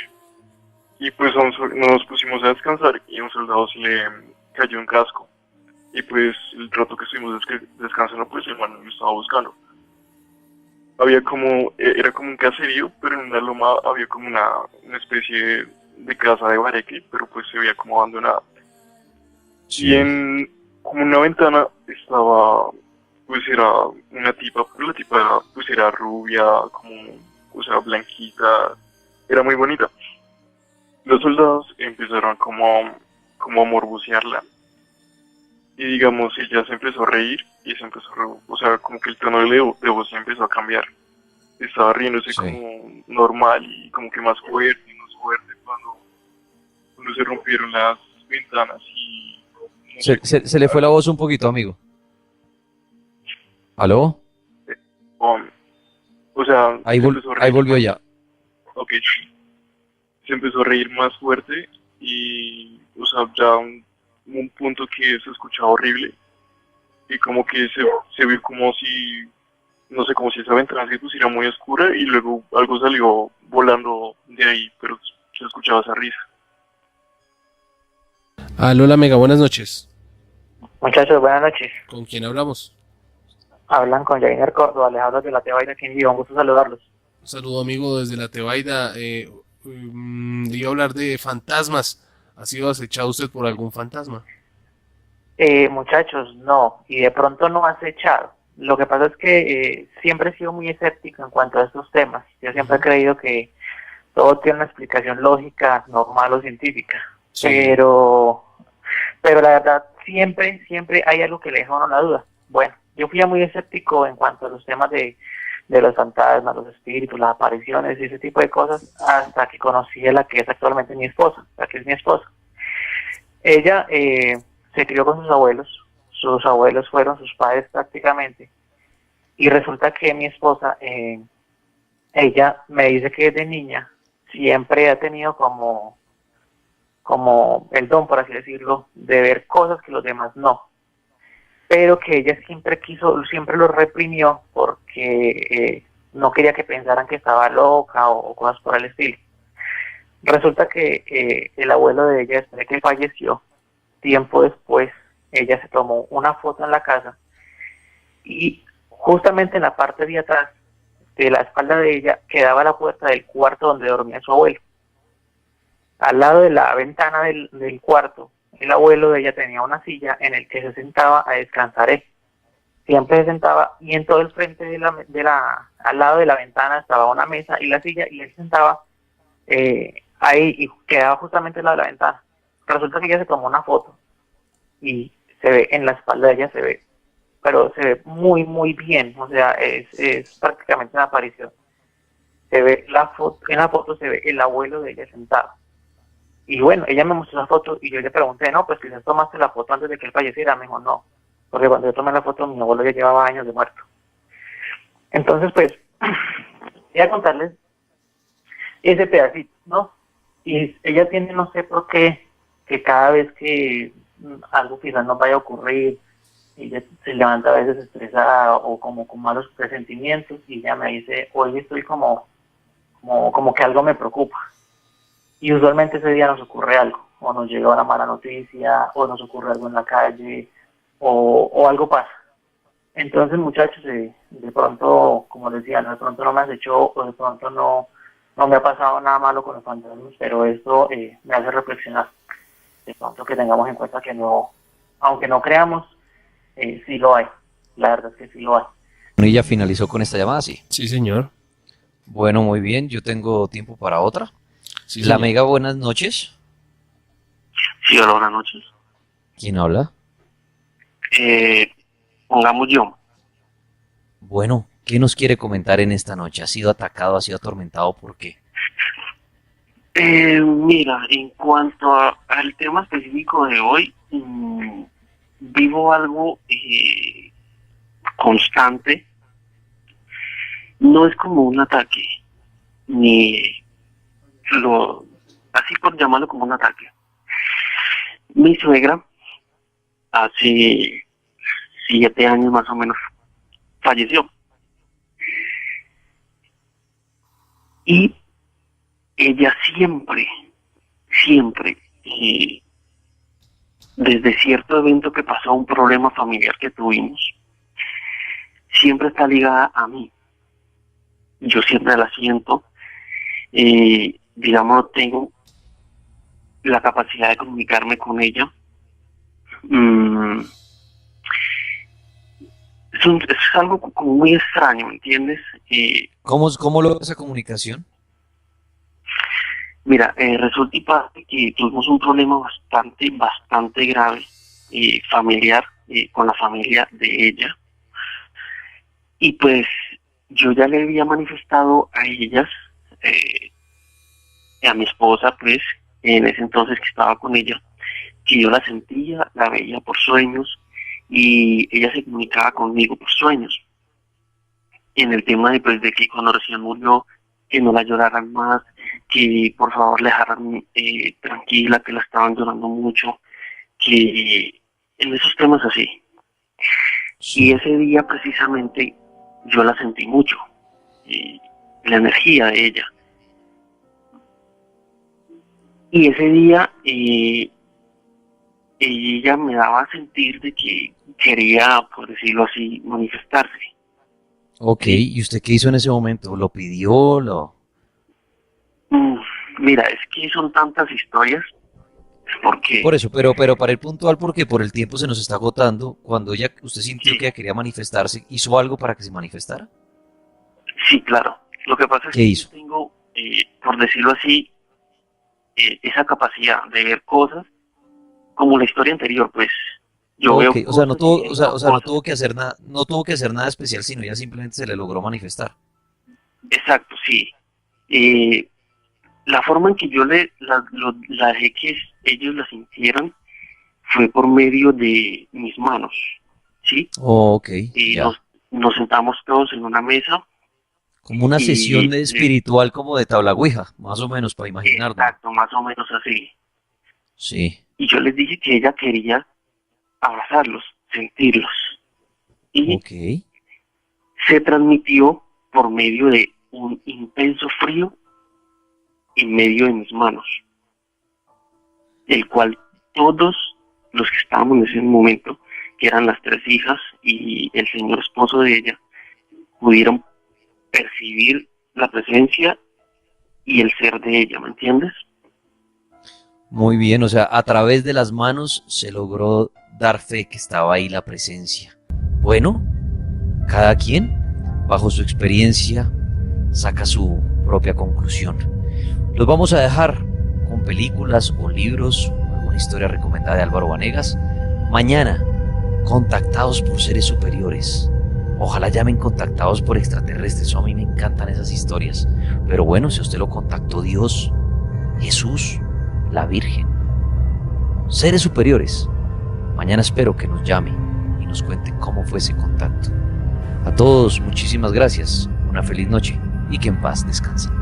Y pues nos pusimos a descansar y a un soldado se le cayó un casco. Y pues el rato que estuvimos descansando, pues el man lo estaba buscando. Había como, era como un caserío, pero en una loma había como una especie de casa de bareque, pero pues se veía como abandonada.
Sí.
Y en como una ventana estaba, pues era una tipa, pero la tipa era, pues era rubia, como, o sea, blanquita, era muy bonita. Los soldados empezaron como a morbosearla. Y digamos, ella se empezó a reír y se empezó o sea, como que el tono de voz empezó a cambiar. Estaba riéndose como normal y como que más fuerte y más fuerte cuando se rompieron las ventanas y...
Se le fue la voz un poquito, amigo. ¿Aló?
O sea,
Ahí,
se empezó a
ahí
reír
volvió
más.
ya.
Ok. Se empezó a reír más fuerte y, o sea, ya un punto que se escuchaba horrible y como que se vio como si, no sé, como si esa ventana se pusiera muy oscura y luego algo salió volando de ahí, pero se escuchaba esa risa.
Aló, la Mega, buenas noches.
Muchachos, buenas noches.
¿Con quién hablamos?
Hablan con Jainer Córdoba, les hablo de la Tebaida aquí en Viva, un gusto saludarlos.
Un saludo, amigo, desde la Tebaida. Iba a hablar de fantasmas. ¿Ha sido acechado usted por algún fantasma?
Muchachos, no, y de pronto no acechado. Lo que pasa es que siempre he sido muy escéptico en cuanto a estos temas. Yo siempre he creído que todo tiene una explicación lógica, normal o científica. Sí. Pero la verdad, siempre hay algo que le deja a uno la duda. Bueno, yo fui muy escéptico en cuanto a los temas de los fantasmas, los espíritus, las apariciones y ese tipo de cosas, hasta que conocí a la que es actualmente mi esposa, la que es mi esposa. Ella se crió con sus abuelos fueron sus padres prácticamente, y resulta que mi esposa, ella me dice que desde niña siempre ha tenido como el don, por así decirlo, de ver cosas que los demás no, pero que ella siempre lo reprimió porque no quería que pensaran que estaba loca o cosas por el estilo. Resulta que el abuelo de ella, después de que falleció, tiempo después, ella se tomó una foto en la casa y justamente en la parte de atrás de la espalda de ella quedaba la puerta del cuarto donde dormía su abuelo. Al lado de la ventana del cuarto, el abuelo de ella tenía una silla en el que se sentaba a descansar él. Siempre se sentaba y en todo el frente al lado de la ventana estaba una mesa y la silla y él sentaba ahí y quedaba justamente al lado de la ventana. Resulta que ella se tomó una foto y se ve en la espalda de ella, pero se ve muy muy bien, o sea, es prácticamente una aparición. Se ve en la foto se ve el abuelo de ella sentado. Y bueno, ella me mostró la foto y yo le pregunté, no, pues quizás tomaste la foto antes de que él falleciera. Me dijo, no, porque cuando yo tomé la foto mi abuelo ya llevaba años de muerto. Entonces, pues, voy a contarles ese pedacito, ¿no? Y ella tiene, no sé por qué, que cada vez que algo quizás nos vaya a ocurrir, ella se levanta a veces estresada o como con malos presentimientos y ella me dice, hoy estoy como que algo me preocupa. Y usualmente ese día nos ocurre algo, o nos llega una mala noticia, o nos ocurre algo en la calle, o algo pasa. Entonces, muchachos, de pronto, como les decía, de pronto no me has hecho, o de pronto no me ha pasado nada malo con los fantasmas, pero esto me hace reflexionar. De pronto que tengamos en cuenta que no, aunque no creamos, sí lo hay. La verdad es que sí lo hay.
¿Y ya finalizó con esta llamada? Sí.
Sí, señor.
Bueno, muy bien, yo tengo tiempo para otra.
Sí,
La
señor.
Mega, buenas noches.
Sí, hola, buenas noches.
¿Quién habla?
Pongamos yo.
Bueno, ¿qué nos quiere comentar en esta noche? ¿Ha sido atacado, ha sido atormentado? ¿Por qué?
Mira, en cuanto al tema específico de hoy, vivo algo constante. No es como un ataque, ni así por llamarlo como un ataque. Mi suegra, hace 7 años más o menos, falleció. Y ella siempre
siempre, desde cierto evento que pasó, un problema familiar que tuvimos, siempre está ligada a mí. Yo siempre la siento, digamos, tengo la capacidad de comunicarme con ella. Es algo como muy extraño, ¿me entiendes?
¿Cómo logra esa comunicación?
Mira, resulta y pasa que tuvimos un problema bastante grave, familiar, con la familia de ella. Y pues yo ya le había manifestado a ellas, a mi esposa, pues, en ese entonces que estaba con ella, que yo la sentía, la veía por sueños, y ella se comunicaba conmigo por sueños. En el tema de, pues, de que cuando recién murió, que no la lloraran más, que por favor la dejaran tranquila, que la estaban llorando mucho, que en esos temas así. Sí. Y ese día precisamente yo la sentí mucho, la energía de ella. Y ese día ella me daba a sentir de que quería, por decirlo así, manifestarse.
Ok, ¿y usted qué hizo en ese momento? ¿Lo pidió?
Mira, es que son tantas historias, porque...
Por eso, pero para ir puntual, porque por el tiempo se nos está agotando, cuando usted sintió que ella quería manifestarse, ¿hizo algo para que se manifestara?
Sí, claro. Lo que pasa es que yo tengo, por decirlo así, esa capacidad de ver cosas, como la historia anterior, pues... Yo veo
o sea, no tuvo que hacer nada, no tuvo que hacer nada especial, sino ya simplemente se le logró manifestar.
Exacto, sí. La forma en que yo la dejé que ellos la sintieran fue por medio de mis manos, ¿sí?
Ok.
Nos sentamos todos en una mesa.
Como una sesión espiritual, como de tabla ouija, más o menos, para imaginarlo.
Exacto, más o menos así.
Sí.
Y yo les dije que ella quería abrazarlos, sentirlos. Y se transmitió por medio de un intenso frío en medio de mis manos, el cual todos los que estábamos en ese momento, que eran las 3 hijas y el señor esposo de ella, pudieron percibir la presencia y el ser de ella, ¿me entiendes?
Muy bien, o sea, a través de las manos se logró dar fe que estaba ahí la presencia. Bueno, cada quien, bajo su experiencia, saca su propia conclusión. Los vamos a dejar con películas o libros, alguna historia recomendada de Álvaro Vanegas. Mañana, contactados por seres superiores. Ojalá llamen contactados por extraterrestres. A mí me encantan esas historias. Pero bueno, si a usted lo contactó Dios, Jesús, la Virgen, seres superiores, mañana espero que nos llame y nos cuente cómo fue ese contacto. A todos, muchísimas gracias, una feliz noche y que en paz descansen.